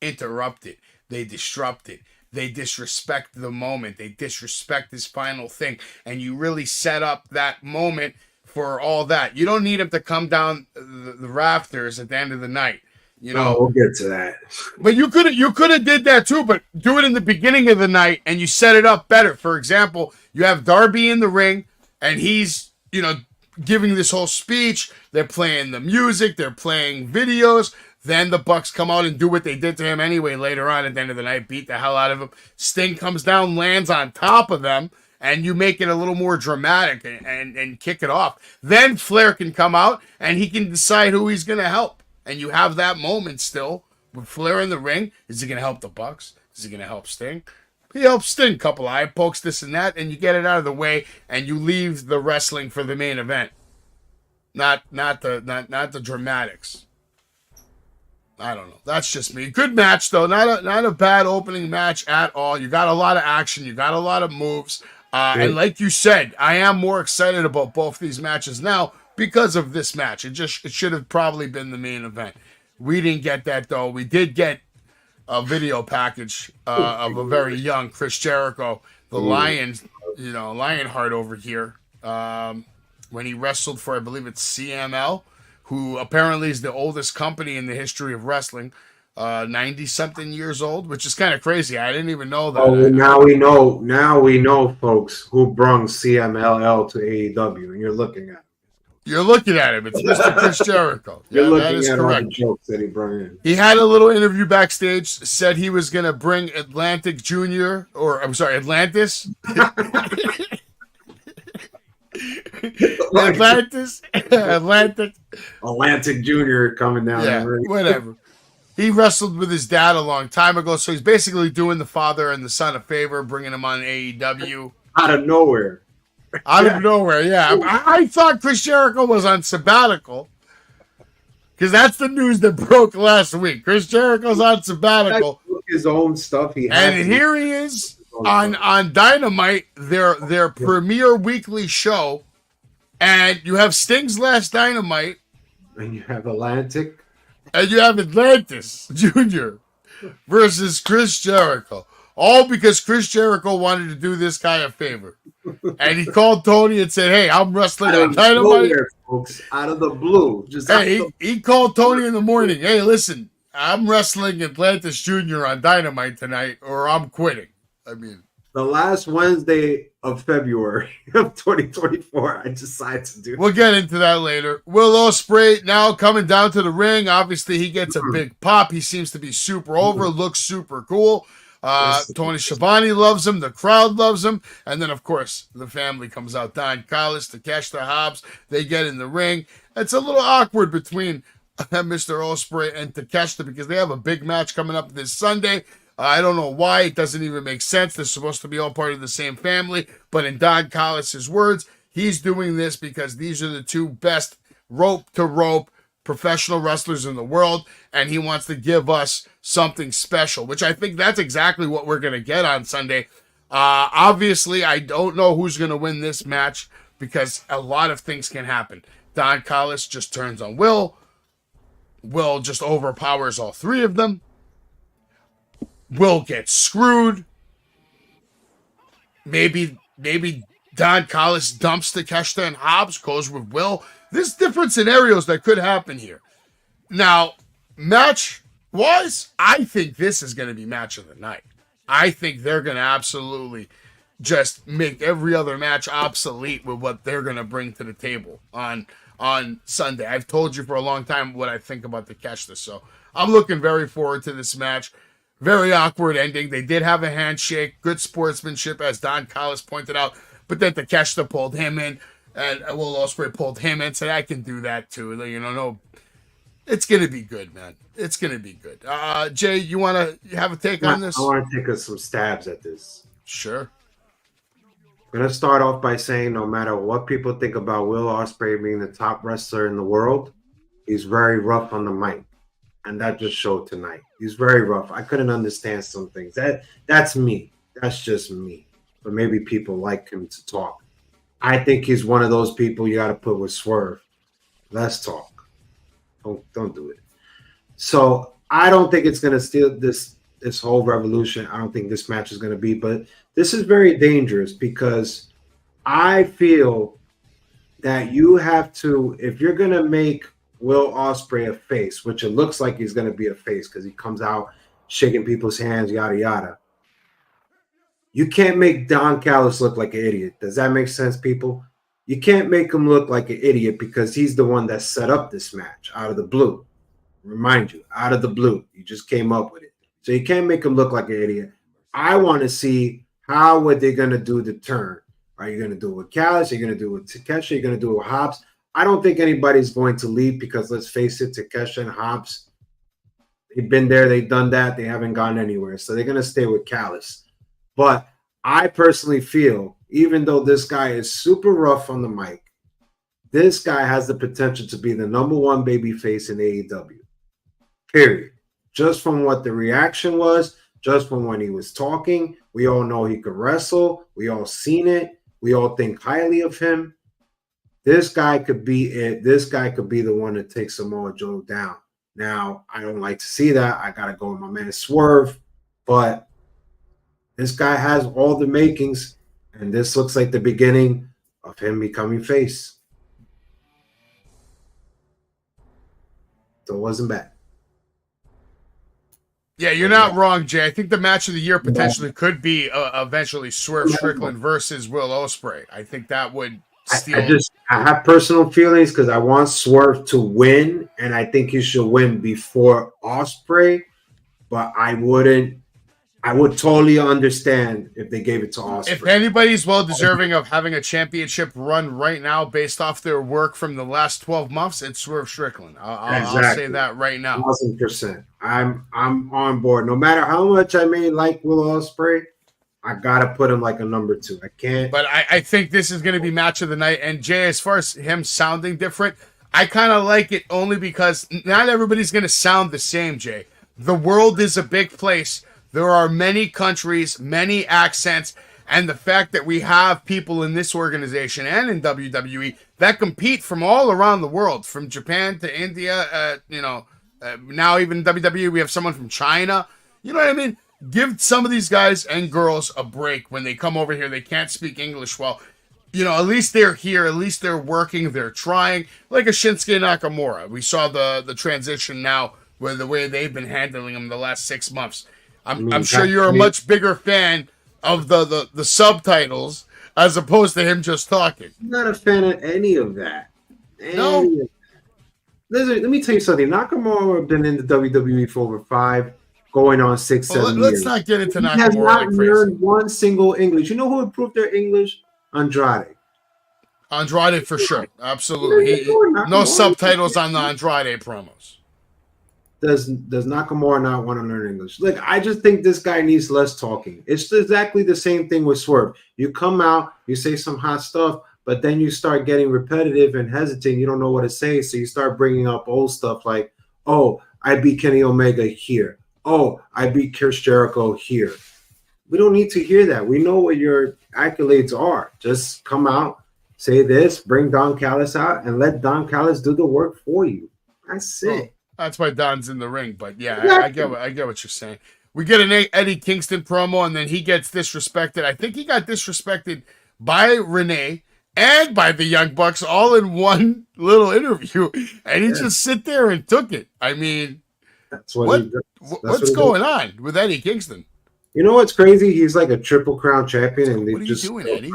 interrupt it. They disrupt it. They disrespect the moment. They disrespect this final thing. And you really set up that moment for all that. You don't need him to come down the rafters at the end of the night. We'll get to that. But you could have did that too, but do it in the beginning of the night and you set it up better. For example, you have Darby in the ring and he's, giving this whole speech. They're playing the music, they're playing videos. Then the Bucks come out and do what they did to him anyway later on at the end of the night, beat the hell out of him. Sting comes down, lands on top of them, and you make it a little more dramatic and kick it off. Then Flair can come out and he can decide who he's going to help. And you have that moment still with Flair in the ring. Is he going to help the Bucks? Is he going to help Sting? He helps Sting, couple eye pokes, this and that, and you get it out of the way, and you leave the wrestling for the main event, not the dramatics. I don't know. That's just me. Good match though. Not a bad opening match at all. You got a lot of action. You got a lot of moves. And like you said, I am more excited about both these matches now because of this match. It should have probably been the main event. We didn't get that though. We did get a video package of a very young Chris Jericho, the Lion, Lionheart over here, when he wrestled for, I believe it's CML, who apparently is the oldest company in the history of wrestling, 90-something years old, which is kind of crazy. I didn't even know that. Oh, now we know. Now we know, folks, who brung CMLL to AEW, and you're looking at. You're looking at him. It's Mr. Chris Jericho. You're looking that is at correct. all the jokes that he brought in. He had a little interview backstage, said he was going to bring Atlantic Jr., or I'm sorry, Atlantis. Atlantic Jr. coming down. Yeah, whatever. He wrestled with his dad a long time ago, so he's basically doing the father and the son a favor, bringing him on AEW. Out of nowhere. Out of nowhere, yeah. I thought Chris Jericho was on sabbatical, because that's the news that broke last week. Chris Jericho's on sabbatical. His own stuff. And here he is on Dynamite, their premier weekly show, and you have Sting's last Dynamite. And you have Atlantic. And you have Atlantis Jr. versus Chris Jericho. All because Chris Jericho wanted to do this guy a favor. And he called Tony and said, hey, I'm wrestling on Dynamite. Folks, out of the blue. He called Tony in the morning. Hey, listen, I'm wrestling Atlantis Jr. on Dynamite tonight, or I'm quitting. I mean, the last Wednesday of February of 2024, I decided to do. We'll get into that later. Will Ospreay now coming down to the ring. Obviously, he gets a big pop. He seems to be super over, looks super cool. Tony Schiavone loves him. The crowd loves him. And then, of course, the family comes out. Don Callis, Takeshita Hobbs, they get in the ring. It's a little awkward between Mr. Ospreay and Takeshita because they have a big match coming up this Sunday. I don't know why. It doesn't even make sense. They're supposed to be all part of the same family. But in Don Callis' words, he's doing this because these are the two best rope-to-rope professional wrestlers in the world, and he wants to give us something special, which I think that's exactly what we're going to get on Sunday. Obviously, I don't know who's going to win this match because a lot of things can happen. Don Callis just turns on Will. Will just overpowers all three of them. Will get screwed. Maybe Don Callis dumps Takeshita and Hobbs, goes with Will. There's different scenarios that could happen here. Now, match-wise, I think this is going to be match of the night. I think they're going to absolutely just make every other match obsolete with what they're going to bring to the table on Sunday. I've told you for a long time what I think about Takeshita, so I'm looking very forward to this match. Very awkward ending. They did have a handshake, good sportsmanship, as Don Callis pointed out, but then Takeshita pulled him in, and Will Ospreay pulled him in, said, I can do that too. No, it's going to be good, man. It's going to be good. Jay, you want to have a take on this? I want to take some stabs at this. Sure. I'm going to start off by saying no matter what people think about Will Ospreay being the top wrestler in the world, he's very rough on the mic. And that just showed tonight. He's very rough. I couldn't understand some things. That's me. That's just me. But maybe people like him to talk. I think he's one of those people you got to put with Swerve. Let's talk. Don't do it. So I don't think it's going to steal this whole revolution. I don't think this match is going to be. But this is very dangerous because I feel that you have to, if you're going to make Will Ospreay a face, which it looks like he's going to be a face because he comes out shaking people's hands, yada, yada. You can't make Don Callis look like an idiot. Does that make sense, people? You can't make him look like an idiot because he's the one that set up this match out of the blue. Remind you, out of the blue. You just came up with it. So you can't make him look like an idiot. I want to see how are they going to do the turn. Are you going to do it with Callis? Are you going to do it with Takeshita? Are you going to do it with Hobbs? I don't think anybody's going to leave because, let's face it, Takeshita and Hobbs, they've been there, they've done that, they haven't gone anywhere. So they're going to stay with Callis. But I personally feel, even though this guy is super rough on the mic, this guy has the potential to be the number one babyface in AEW. Period. Just from what the reaction was, just from when he was talking, we all know he could wrestle. We all seen it. We all think highly of him. This guy could be it. This guy could be the one that takes Samoa Joe down. Now, I don't like to see that. I got to go with my man Swerve. But this guy has all the makings, and this looks like the beginning of him becoming face. So it wasn't bad. Yeah, you're not wrong, Jay. I think the match of the year potentially could be eventually Swerve Strickland versus Will Ospreay. I think that would steal. I have personal feelings because I want Swerve to win, and I think he should win before Ospreay. But I would totally understand if they gave it to Ospreay. If anybody's well deserving of having a championship run right now based off their work from the last 12 months, it's Swerve Strickland. I'll say that right now. 1,000%. I'm on board. No matter how much I may like Will Ospreay, I gotta put him like a number 2. I can't. But I think this is going to be match of the night. And Jay, as far as him sounding different, I kind of like it only because not everybody's going to sound the same, Jay. The world is a big place. There are many countries, many accents, and the fact that we have people in this organization and in WWE that compete from all around the world, from Japan to India, now even WWE, we have someone from China. You know what I mean? Give some of these guys and girls a break when they come over here. They can't speak English well. At least they're here. At least they're working. They're trying. Like a Shinsuke Nakamura. We saw the transition now with the way they've been handling him the last 6 months. I'm sure you're a much bigger fan of the subtitles as opposed to him just talking. I'm not a fan of any of that. No. Listen, let me tell you something. Nakamura has been in the WWE for over 5, going on 6, 7 years. Let's not get into Nakamura. He has not like learned one single English. You know who improved their English? Andrade. Andrade for sure. Absolutely. No subtitles on the Andrade promos. Does Nakamura not want to learn English? Look, I just think this guy needs less talking. It's exactly the same thing with Swerve. You come out, you say some hot stuff, but then you start getting repetitive and hesitant. You don't know what to say, so you start bringing up old stuff like, oh, I beat Kenny Omega here. Oh, I beat Chris Jericho here. We don't need to hear that. We know what your accolades are. Just come out, say this, bring Don Callis out, and let Don Callis do the work for you. That's it. Well, that's why Don's in the ring. But yeah, exactly. I get what you're saying. We get an Eddie Kingston promo, and then he gets disrespected. I think he got disrespected by Renee and by the Young Bucks all in one little interview, and he just sit there and took it. I mean, what's going on with Eddie Kingston? You know what's crazy? He's like a Triple Crown champion, and what are you doing, Eddie?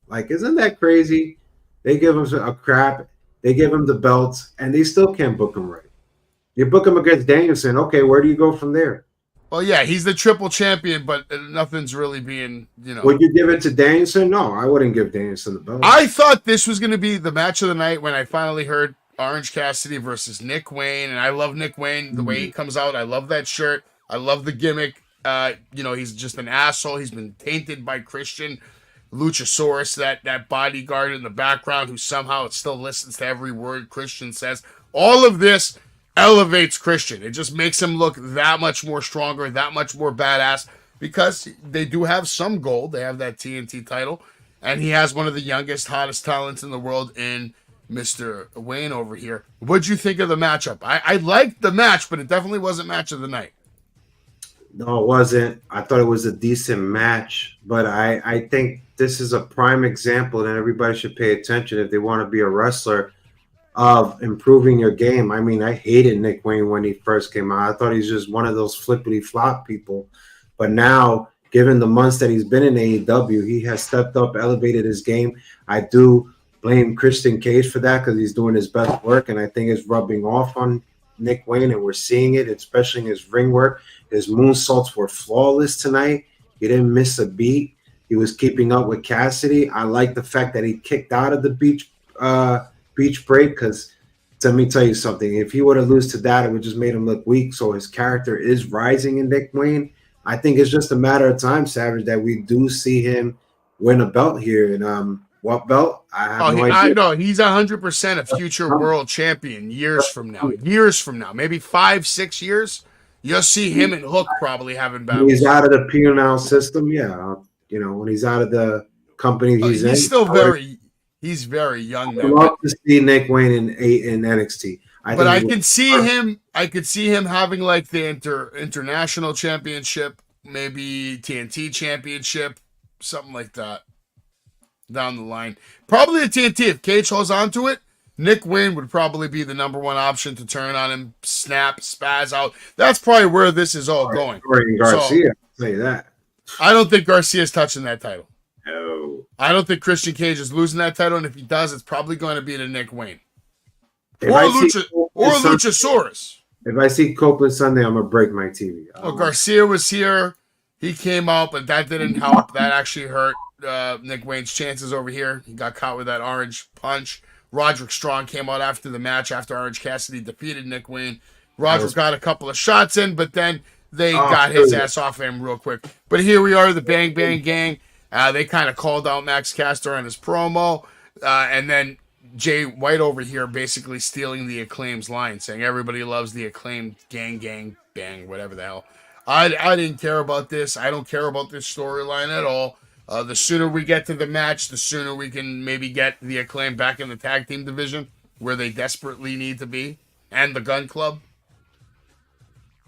Like, isn't that crazy? They give him a crap. They give him the belts, and they still can't book him right. You book him against Danielson. Okay, where do you go from there? Well, yeah, he's the triple champion, but nothing's really being, Would you give it to Danielson? No, I wouldn't give Danielson the belt. I thought this was going to be the match of the night when I finally heard Orange Cassidy versus Nick Wayne, and I love Nick Wayne, the way he comes out. I love that shirt. I love the gimmick. He's just an asshole. He's been tainted by Christian Luchasaurus, that bodyguard in the background who somehow still listens to every word Christian says. All of this elevates Christian. It just makes him look that much more stronger, that much more badass, because they do have some gold. They have that TNT title, and he has one of the youngest, hottest talents in the world in Mr. Wayne over here. What'd you think of the matchup? I liked the match, but it definitely wasn't match of the night. No, it wasn't. I thought it was a decent match, but I think this is a prime example that everybody should pay attention if they want to be a wrestler, of improving your game. I mean, I hated Nick Wayne when he first came out. I thought he's just one of those flippity-flop people. But now, given the months that he's been in AEW, he has stepped up, elevated his game. I do blame Christian Cage for that because he's doing his best work, and I think it's rubbing off on Nick Wayne, and we're seeing it, especially in his ring work. His moonsaults were flawless tonight. He didn't miss a beat. He was keeping up with Cassidy. I like the fact that he kicked out of the beach break, because let me tell you something. If he were to lose to that, it would just made him look weak. So his character is rising in Nick Wayne. I think it's just a matter of time, Savage, that we do see him win a belt here. And what belt? I have no idea. I know he's 100% a future world champion years from now. Maybe 5-6 years. You'll see him and Hook probably having battles. When he's out of the penal system, yeah. When he's out of the company he's in. He's very young now. I'd love to see Nick Wayne in NXT. But I can see him. I could see him having like the international championship, maybe TNT championship, something like that down the line. Probably the TNT. If Cage holds on to it, Nick Wayne would probably be the number one option to turn on him, snap, spaz out. That's probably where this is all going. Garcia, say that. I don't think Garcia's touching that title. No. I don't think Christian Cage is losing that title, and if he does, it's probably going to be to Nick Wayne. Or Luchasaurus. If I see Copeland Sunday, I'm going to break my TV. Well, Garcia was here. He came out, but that didn't help. That actually hurt Nick Wayne's chances over here. He got caught with that orange punch. Roderick Strong came out after the match after Orange Cassidy defeated Nick Wayne. Roderick got a couple of shots in, but then they got his ass off him real quick. But here we are, the Bang Bang Gang. They kind of called out Max Caster on his promo. And then Jay White over here basically stealing the Acclaim's line, saying everybody loves the Acclaimed gang, bang, whatever the hell. I didn't care about this. I don't care about this storyline at all. The sooner we get to the match, the sooner we can maybe get the Acclaim back in the tag team division where they desperately need to be, and the Gun Club.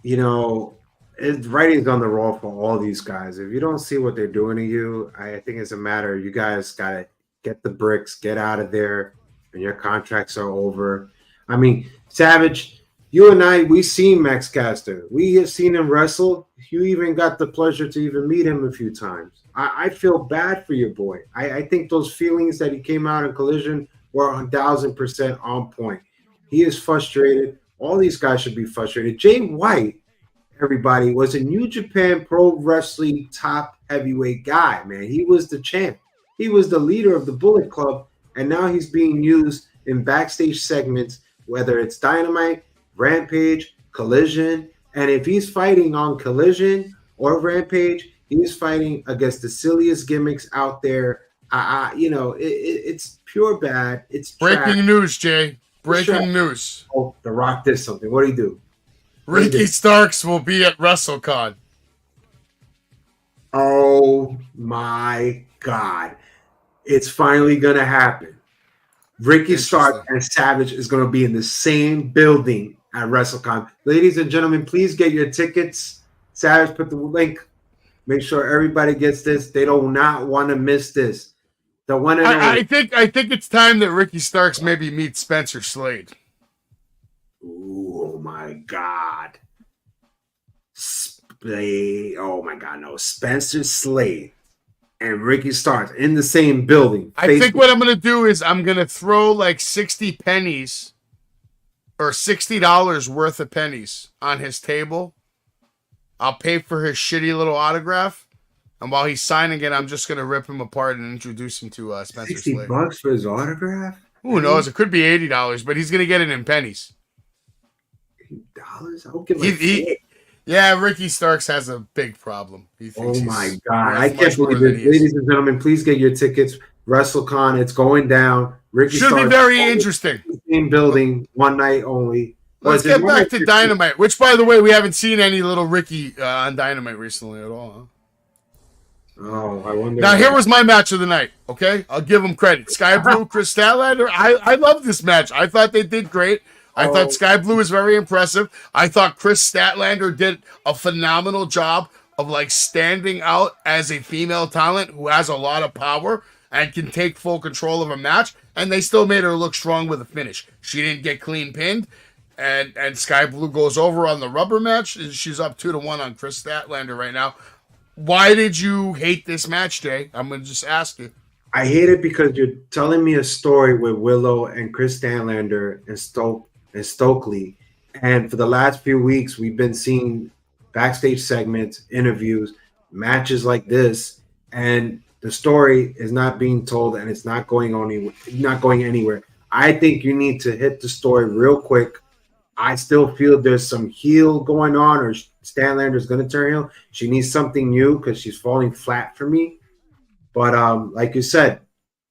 You know, writing's on the wall for all these guys. If you don't see what they're doing to you, I think it's a matter you guys got to get the bricks, get out of there, and your contracts are over. I mean, Savage, you and I, we've seen Max Caster. We have seen him wrestle. You even got the pleasure to even meet him a few times. I feel bad for your boy. I think those feelings that he came out in Collision were 1,000% on point. He is frustrated. All these guys should be frustrated. Jay White, everybody, was a New Japan Pro Wrestling top heavyweight guy, man. He was the champ. He was the leader of the Bullet Club, and now he's being used in backstage segments, whether it's Dynamite, Rampage, Collision, and if he's fighting on Collision or Rampage, he's fighting against the silliest gimmicks out there. It's pure bad. It's breaking news, Jay. Breaking news. Oh, The Rock did something. What did he do? Ricky Starks will be at WrestleCon. Oh my God. It's finally going to happen. Ricky Starks and Savage is going to be in the same building at WrestleCon. Ladies and gentlemen, please get your tickets. Savage, put the link. Make sure everybody gets this. They do not want to miss this. The one and I think it's time that Ricky Starks maybe meets Spencer Slade. Ooh, oh my God. Oh my God, no. Spencer Slade and Ricky Starks in the same building. I think what I'm going to do is I'm going to throw like 60 pennies or $60 worth of pennies on his table. I'll pay for his shitty little autograph. And while he's signing it, I'm just going to rip him apart and introduce him to Spencer Slade. $60 for his autograph? Who knows? It could be $80, but he's going to get it in pennies. $80? I'll give him Yeah, Ricky Starks has a big problem. He thinks my God. I can't believe it. Ladies and gentlemen, please get your tickets. WrestleCon, it's going down. Ricky Should Starks be very interesting. Same building, one night only. Let's get back to Dynamite, which, by the way, we haven't seen any little Ricky on Dynamite recently at all. Huh? Oh, I wonder. Now, here was my match of the night, okay? I'll give them credit. Sky Blue, Chris Statlander. I love this match. I thought they did great. I thought Sky Blue was very impressive. I thought Chris Statlander did a phenomenal job of, like, standing out as a female talent who has a lot of power and can take full control of a match, and they still made her look strong with a finish. She didn't get clean pinned. And Sky Blue goes over on the rubber match. She's up 2-1 on Chris Statlander right now. Why did you hate this match, Jay? I'm going to just ask you. I hate it because you're telling me a story with Willow and Chris Statlander and Stokely. And for the last few weeks, we've been seeing backstage segments, interviews, matches like this. And the story is not being told and it's not going anywhere. I think you need to hit the story real quick. I still feel there's some heel going on, or Statlander's going to turn heel. She needs something new because she's falling flat for me. But like you said,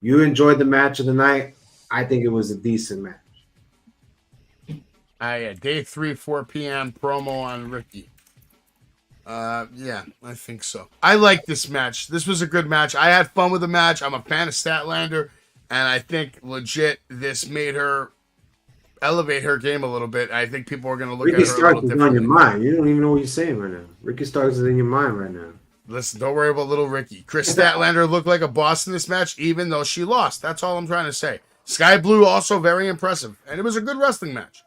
you enjoyed the match of the night. I think it was a decent match. Yeah, day 3, 4 p.m. promo on Ricky. Yeah, I think so. I like this match. This was a good match. I had fun with the match. I'm a fan of Statlander, and I think legit this made her elevate her game a little bit. I think people are going to look Ricky at her Starks a little is on your differently. mind. You don't even know what you're saying right now. Ricky Starks is in your mind right now. Listen, don't worry about little Ricky. Chris Statlander looked like a boss in this match, even though she lost. That's all I'm trying to say. Sky Blue also very impressive, and it was a good wrestling match.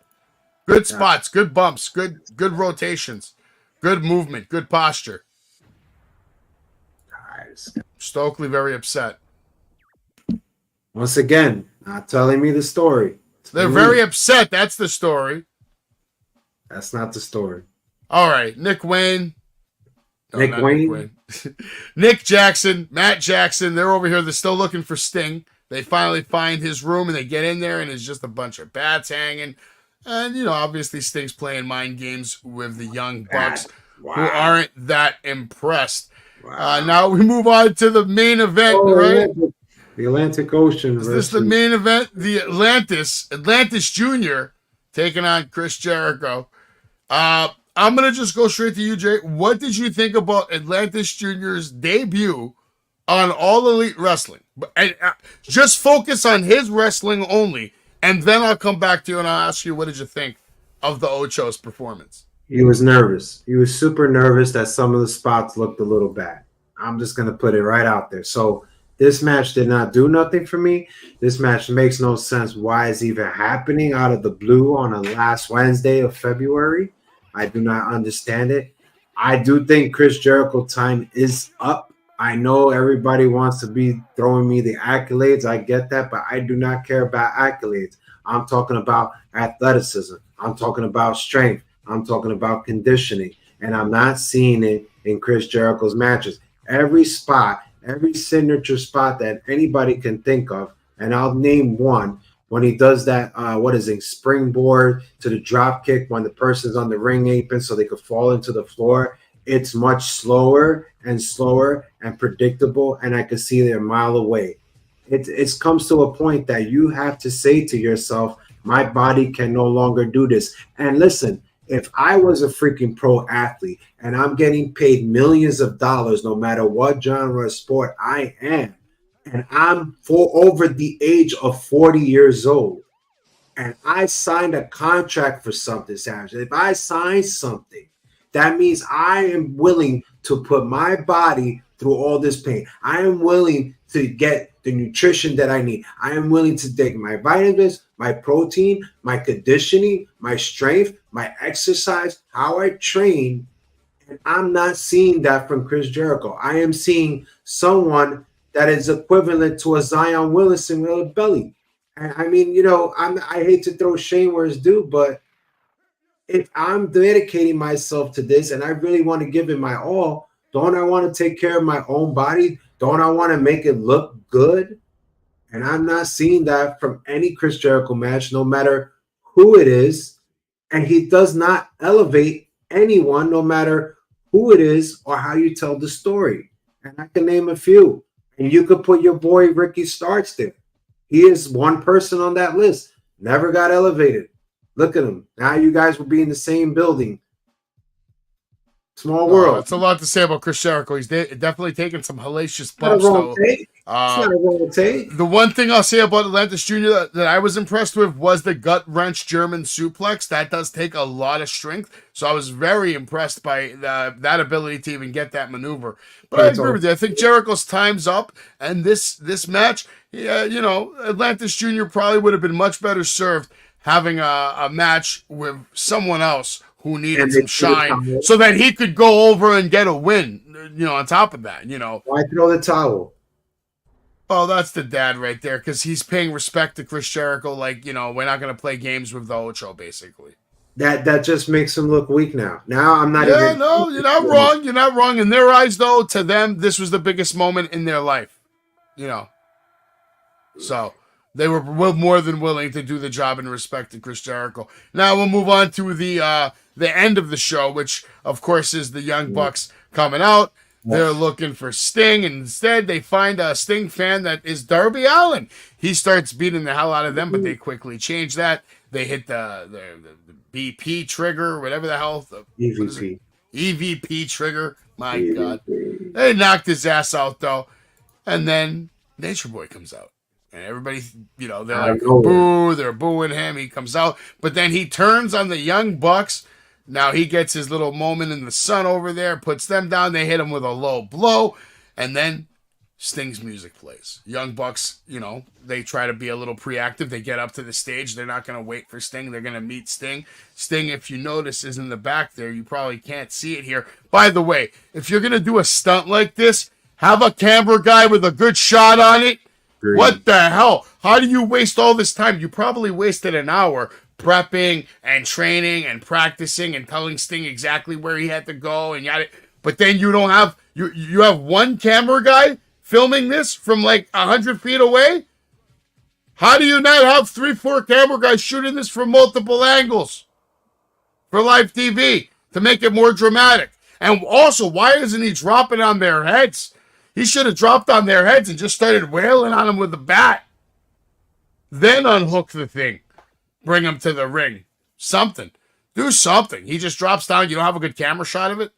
Good spots, good bumps, good rotations, good movement, good posture. Guys. Stokely very upset. Once again, not telling me the story. They're very upset. That's the story. That's not the story. All right, Nick Wayne. No, Nick not Wayne? Nick Jackson, Matt Jackson. They're over here. They're still looking for Sting. They finally find his room and they get in there and it's just a bunch of bats hanging. And, you know, obviously Sting's playing mind games with the Young Bucks who aren't that impressed. Now we move on to the main event, right? The Atlantic Ocean. Is this the main event? The Atlantis Jr. taking on Chris Jericho. I'm going to just go straight to you, Jay. What did you think about Atlantis Jr.'s debut on All Elite Wrestling? And just focus on his wrestling only, and then I'll come back to you and I'll ask you, what did you think of the Ocho's performance? He was nervous. He was super nervous that some of the spots looked a little bad. I'm just going to put it right out there. So this match did not do nothing for me. This match makes no sense why it's even happening out of the blue on a last Wednesday of February. I do not understand it. I do think Chris Jericho time is up. I know everybody wants to be throwing me the accolades. I get that, but I do not care about accolades. I'm talking about athleticism. I'm talking about strength. I'm talking about conditioning. And I'm not seeing it in Chris Jericho's matches. Every spot, every signature spot that anybody can think of, and I'll name one, when he does that, springboard to the drop kick when the person's on the ring apron so they could fall into the floor. It's much slower and predictable, and I can see they're a mile away. It comes to a point that you have to say to yourself, my body can no longer do this. And listen, if I was a freaking pro athlete and I'm getting paid millions of dollars no matter what genre of sport I am, and I'm over the age of 40 years old, and I signed a contract for something, Savage, if I sign something, that means I am willing to put my body through all this pain. I am willing to get the nutrition that I need. I am willing to take my vitamins, my protein, my conditioning, my strength, my exercise, how I train. And I'm not seeing that from Chris Jericho. I am seeing someone that is equivalent to a Zion Williamson with a belly. And I mean, you know, I hate to throw shame where it's due, but if I'm dedicating myself to this and I really want to give it my all, don't I want to take care of my own body? Don't I want to make it look good? And I'm not seeing that from any Chris Jericho match, no matter who it is. And he does not elevate anyone, no matter who it is or how you tell the story. And I can name a few. And you could put your boy Ricky Starks there. He is one person on that list. Never got elevated. Look at him. Now you guys will be in the same building. Small world. That's a lot to say about Chris Jericho. He's definitely taken some hellacious bumps, though. It's not a wrong take. The one thing I'll say about Atlantis Jr. that I was impressed with was the gut wrench German suplex. That does take a lot of strength. So I was very impressed by that ability to even get that maneuver. But I agree with you. I think Jericho's time's up. And this match, Atlantis Jr. probably would have been much better served having a match with someone else who needed some shine so that he could go over and get a win, on top of that, Why throw the towel? Oh, that's the dad right there, because he's paying respect to Chris Jericho like, we're not going to play games with the Ocho, basically. That just makes him look weak now. Now I'm not even... no, you're not wrong. You're not wrong. In their eyes, though, to them, this was the biggest moment in their life, So... they were more than willing to do the job in respect to Chris Jericho. Now we'll move on to the end of the show, which, of course, is the Young Bucks coming out. They're looking for Sting, and instead they find a Sting fan that is Darby Allin. He starts beating the hell out of them, but they quickly change that. They hit the BP trigger, whatever the hell. EVP trigger. My God. They knocked his ass out, though. And then Nature Boy comes out. And everybody, they're like, boo, they're booing him. He comes out. But then he turns on the Young Bucks. Now he gets his little moment in the sun over there, puts them down. They hit him with a low blow. And then Sting's music plays. Young Bucks, they try to be a little preactive. They get up to the stage. They're not going to wait for Sting. They're going to meet Sting. Sting, if you notice, is in the back there. You probably can't see it here. By the way, if you're going to do a stunt like this, have a camera guy with a good shot on it. Great. What the hell? How do you waste all this time? You probably wasted an hour prepping and training and practicing and telling Sting exactly where he had to go and yada. But then you don't have you have one camera guy filming this from like 100 feet away. How do you not have 3-4 camera guys shooting this from multiple angles for live TV to make it more dramatic? And also, why isn't he dropping on their heads? He should have dropped on their heads and just started wailing on them with the bat. Then unhook the thing. Bring him to the ring. Something. Do something. He just drops down. You don't have a good camera shot of it.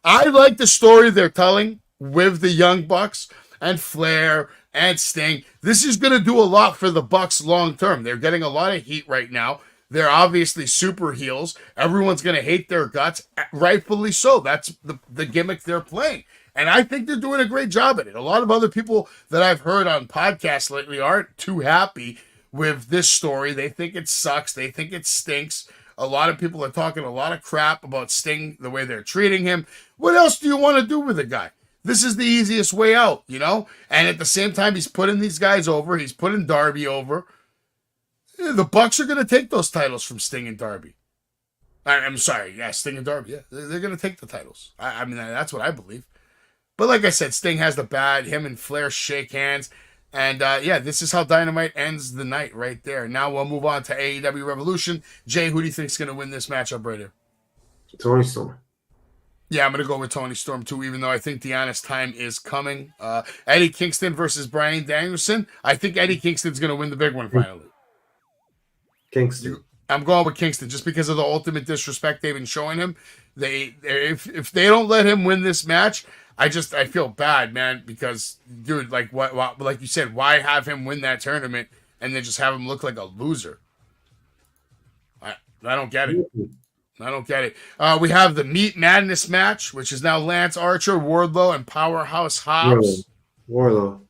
I like the story they're telling with the Young Bucks and Flair and Sting. This is going to do a lot for the Bucks long term. They're getting a lot of heat right now. They're obviously super heels. Everyone's going to hate their guts. Rightfully so. That's the gimmick they're playing. And I think they're doing a great job at it. A lot of other people that I've heard on podcasts lately aren't too happy with this story. They think it sucks. They think it stinks. A lot of people are talking a lot of crap about Sting, the way they're treating him. What else do you want to do with the guy? This is the easiest way out, And at the same time, he's putting these guys over. He's putting Darby over. The Bucks are going to take those titles from Sting and Darby. I'm sorry. Yeah, Sting and Darby. Yeah, they're going to take the titles. I mean, that's what I believe. But like I said, Sting has the bat. Him and Flair shake hands. And this is how Dynamite ends the night right there. Now we'll move on to AEW Revolution. Jay, who do you think is going to win this matchup right here? Tony Storm. Yeah, I'm going to go with Tony Storm too, even though I think the honest time is coming. Eddie Kingston versus Bryan Danielson. I think Eddie Kingston's going to win the big one finally. Kingston. I'm going with Kingston just because of the ultimate disrespect they've been showing him. If they don't let him win this match, I feel bad, man, because, dude, like like you said, why have him win that tournament and then just have him look like a loser? I don't get it. I don't get it. We have the Meat Madness match, which is now Lance Archer, Wardlow, and Powerhouse Hobbs. Wardlow.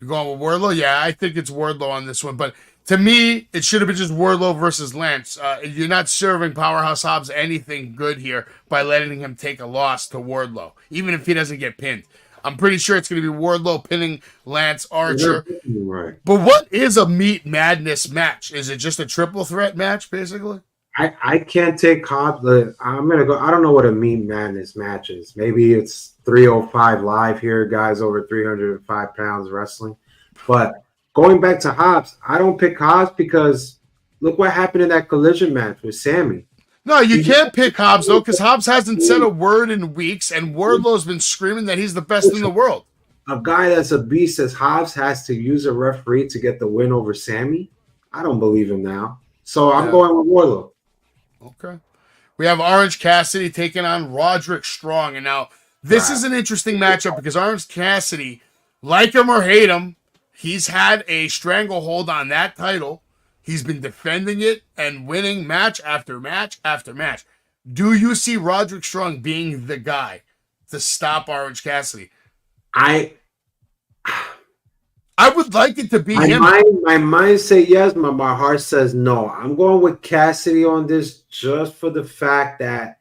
You're going with Wardlow? Yeah, I think it's Wardlow on this one, but to me, it should have been just Wardlow versus Lance. You're not serving Powerhouse Hobbs anything good here by letting him take a loss to Wardlow, even if he doesn't get pinned. I'm pretty sure it's going to be Wardlow pinning Lance Archer. Right. But what is a Meat Madness match? Is it just a triple threat match, basically? I can't take Hobbs. I'm going to go. I don't know what a Meat Madness match is. Maybe it's 305 live here, guys over 305 pounds wrestling. But going back to Hobbs, I don't pick Hobbs because look what happened in that collision match with Sammy. No, you can't pick Hobbs, though, because Hobbs hasn't said a word in weeks, and Wardlow's been screaming that he's the best in the world. A guy that's a beast as Hobbs has to use a referee to get the win over Sammy? I don't believe him now. So I'm going with Wardlow. Okay. We have Orange Cassidy taking on Roderick Strong. And now, this is an interesting matchup because Orange Cassidy, like him or hate him, he's had a stranglehold on that title. He's been defending it and winning match after match after match. Do you see Roderick Strong being the guy to stop Orange Cassidy? I would like it to be him. My mind says yes, but my heart says no. I'm going with Cassidy on this just for the fact that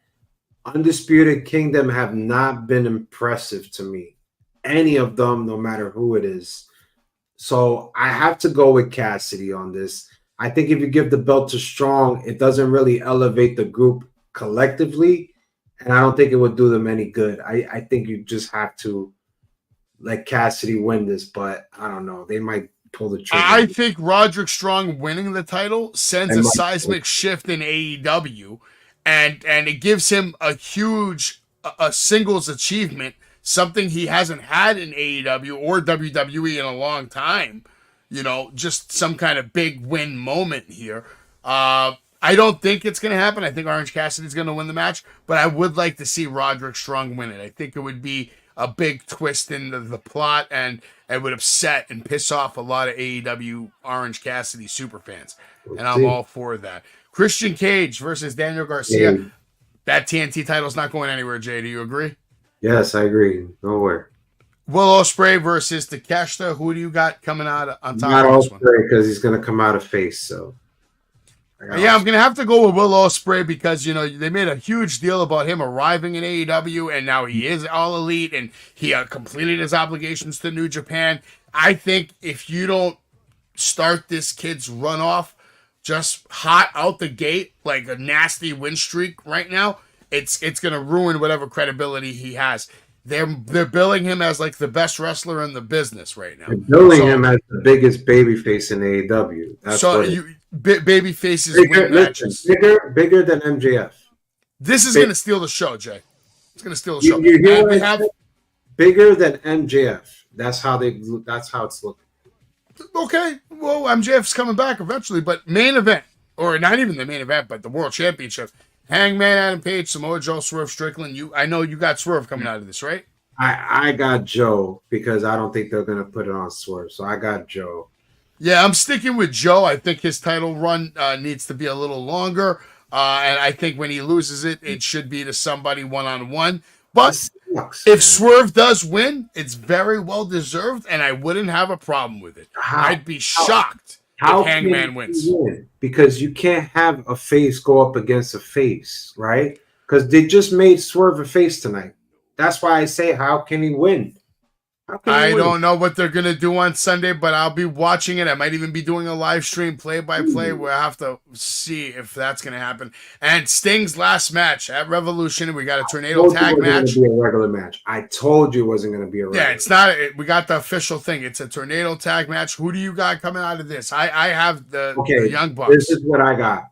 Undisputed Kingdom have not been impressive to me. Any of them, no matter who it is. So I have to go with Cassidy on this. I think if you give the belt to Strong, it doesn't really elevate the group collectively, and I don't think it would do them any good. I think you just have to let Cassidy win this, but I don't know. They might pull the trigger. I think Roderick Strong winning the title sends a seismic shift in AEW, and it gives him a huge singles achievement, something he hasn't had in AEW or WWE in a long time. You know, just some kind of big win moment here. I don't think it's going to happen. I think Orange Cassidy's going to win the match, but I would like to see Roderick Strong win it. I think it would be a big twist in the plot, and it would upset and piss off a lot of AEW Orange Cassidy superfans. And I'm all for that. Christian Cage versus Daniel Garcia. Yeah. That TNT title's not going anywhere, Jay. Do you agree? Yes, I agree. Nowhere. Will Ospreay versus Takeshita. Who do you got coming out on top Not of this one? because he's going to come out of face. So, yeah, I'm going to have to go with Will Ospreay because, you know, they made a huge deal about him arriving in AEW, and now he is All Elite, and he completed his obligations to New Japan. I think if you don't start this kid's run off just hot out the gate, like a nasty win streak right now, it's going to ruin whatever credibility he has. They're billing him as like the best wrestler in the business right now. They're billing him as the biggest babyface in AEW. That's baby faces win matches. Bigger than MJF. This is going to steal the show, Jay. It's going to steal the show. You hear what I said? Bigger than MJF. That's how it's looking. Okay, well, MJF's coming back eventually, but main event, or not even the main event, but the World Championship. Hangman Adam Page, Samoa Joe, Swerve Strickland. I know you got Swerve coming out of this, right? I got Joe because I don't think they're going to put it on Swerve, so I got Joe. Yeah, I'm sticking with Joe. I think his title run needs to be a little longer, and I think when he loses it, it should be to somebody one-on-one. But if Swerve does win, it's very well deserved, and I wouldn't have a problem with it. I'd be shocked if Hangman wins. Because you can't have a face go up against a face, right? Because they just made Swerve a face tonight. That's why I say, how can he win? I don't know what they're going to do on Sunday, but I'll be watching it. I might even be doing a live stream play-by-play where I have to see if that's going to happen. And Sting's last match at Revolution, we got a tornado tag match. Be a regular match. I told you it wasn't going to be a regular. Yeah, it's not. We got the official thing. It's a tornado tag match. Who do you got coming out of this? I have the Young Bucks. This is what I got.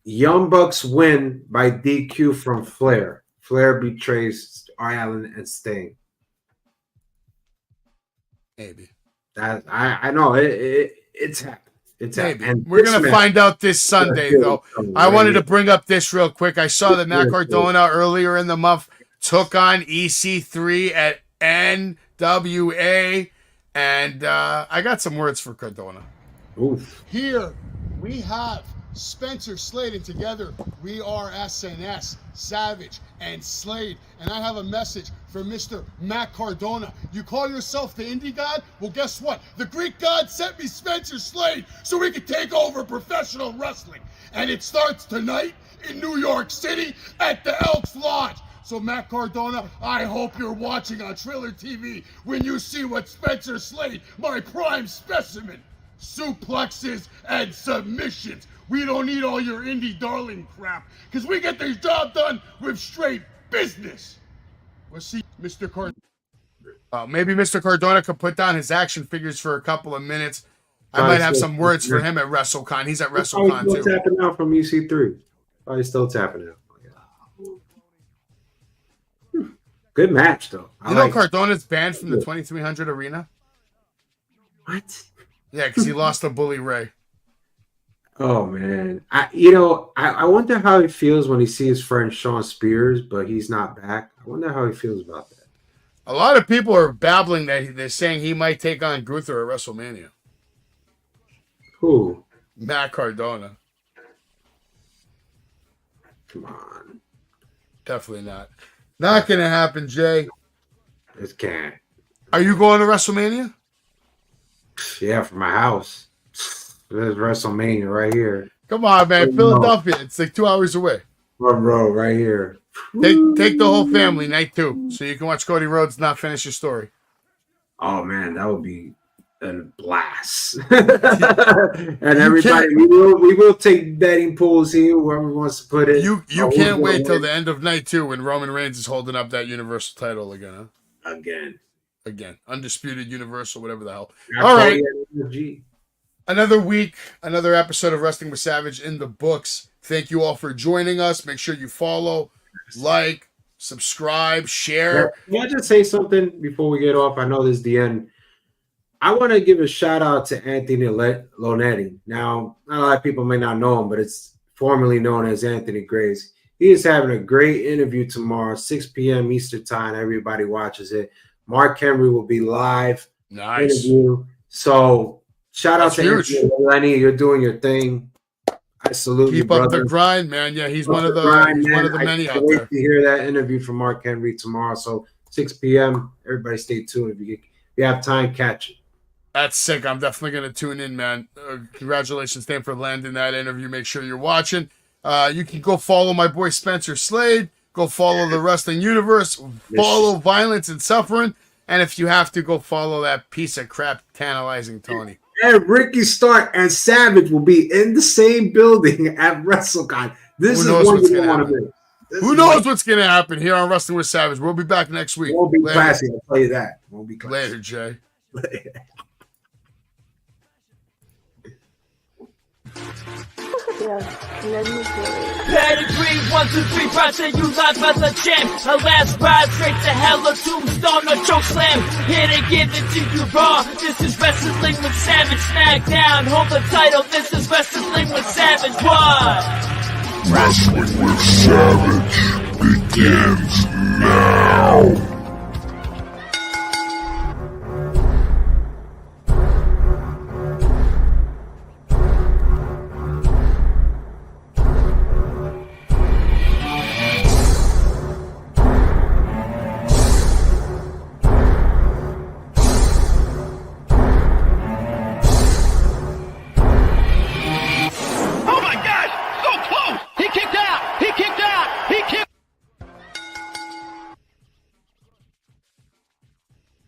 Young Bucks win by DQ from Flair. Flair betrays Allen and Sting. Maybe. That I know it's happened. It's happened. We're gonna find out this Sunday, though. I wanted to bring up this real quick. I saw that Matt Cardona earlier in the month took on EC3 at NWA, and I got some words for Cardona. Oof. Here we have Spencer Slade, and together we are SNS, Savage, and Slade. And I have a message for Mr. Matt Cardona. You call yourself the indie god? Well, guess what? The Greek god sent me Spencer Slade so we could take over professional wrestling. And it starts tonight in New York City at the Elks Lodge. So Matt Cardona, I hope you're watching on Triller TV when you see what Spencer Slade, my prime specimen, suplexes and submissions. We don't need all your indie darling crap, because we get the job done with straight business. We'll see, Mr. Cardona. Maybe Mr. Cardona could put down his action figures for a couple of minutes. I might have some words for him at WrestleCon. He's at WrestleCon too. Still tapping out from EC3. Probably still tapping out. Good match, though. You know Cardona's banned from the 2300 arena? What? Yeah, because he lost to Bully Ray. Oh, man. I wonder how he feels when he sees his friend Sean Spears, but he's not back. I wonder how he feels about that. A lot of people are babbling that they're saying he might take on Gunther at WrestleMania. Who? Matt Cardona. Come on. Definitely not. Not going to happen, Jay. It can't. Are you going to WrestleMania? Yeah, from my house. There's WrestleMania right here. Come on, man. Philadelphia. It's like 2 hours away. Front row right here. Take the whole family, night 2, so you can watch Cody Rhodes not finish his story. Oh, man, that would be a blast. And everybody, we will take betting pools here, whoever wants to put it. You can't wait till the end of night 2 when Roman Reigns is holding up that Universal title again, huh? Again. Undisputed Universal, whatever the hell. All right. Another week, another episode of Wrestling with Savage in the books. Thank you all for joining us. Make sure you follow, like, subscribe, share. Can I just say something before we get off? I know this is the end. I want to give a shout out to Anthony Lonetti. Now, not a lot of people may not know him, but it's formerly known as Anthony Grace. He is having a great interview tomorrow, 6 p.m. Eastern time. Everybody watches it. Mark Henry will be live. Nice. Interview. So shout out to huge. Anthony Lenny. You're doing your thing. I salute you, Keep up brother. the grind, man. Yeah, he's one of the many I out can't wait there. to hear that interview from Mark Henry tomorrow. So 6 p.m. Everybody stay tuned. If you have time, catch it. That's sick. I'm definitely going to tune in, man. Congratulations, Dan, for landing that interview. Make sure you're watching. You can go follow my boy Spencer Slade. Go follow the Wrestling Universe. Follow Violence and Suffering. And if you have to, go follow that piece of crap, Tantalizing Tony. And Ricky Stark and Savage will be in the same building at WrestleCon. This is one you don't want to miss. Who knows what's going to happen here on Wrestling with Savage? We'll be back next week. Won't be classy. I'll tell you that. Won't be classy. Later, Jay. Pedigree, 1, 2, 3, project you live as a champ. A last ride straight to hell, a tombstone, a choke slam. Here to give it to you raw. This is Wrestling with Savage. SmackDown, hold the title. This is Wrestling with Savage. What? Wrestling with Savage begins now.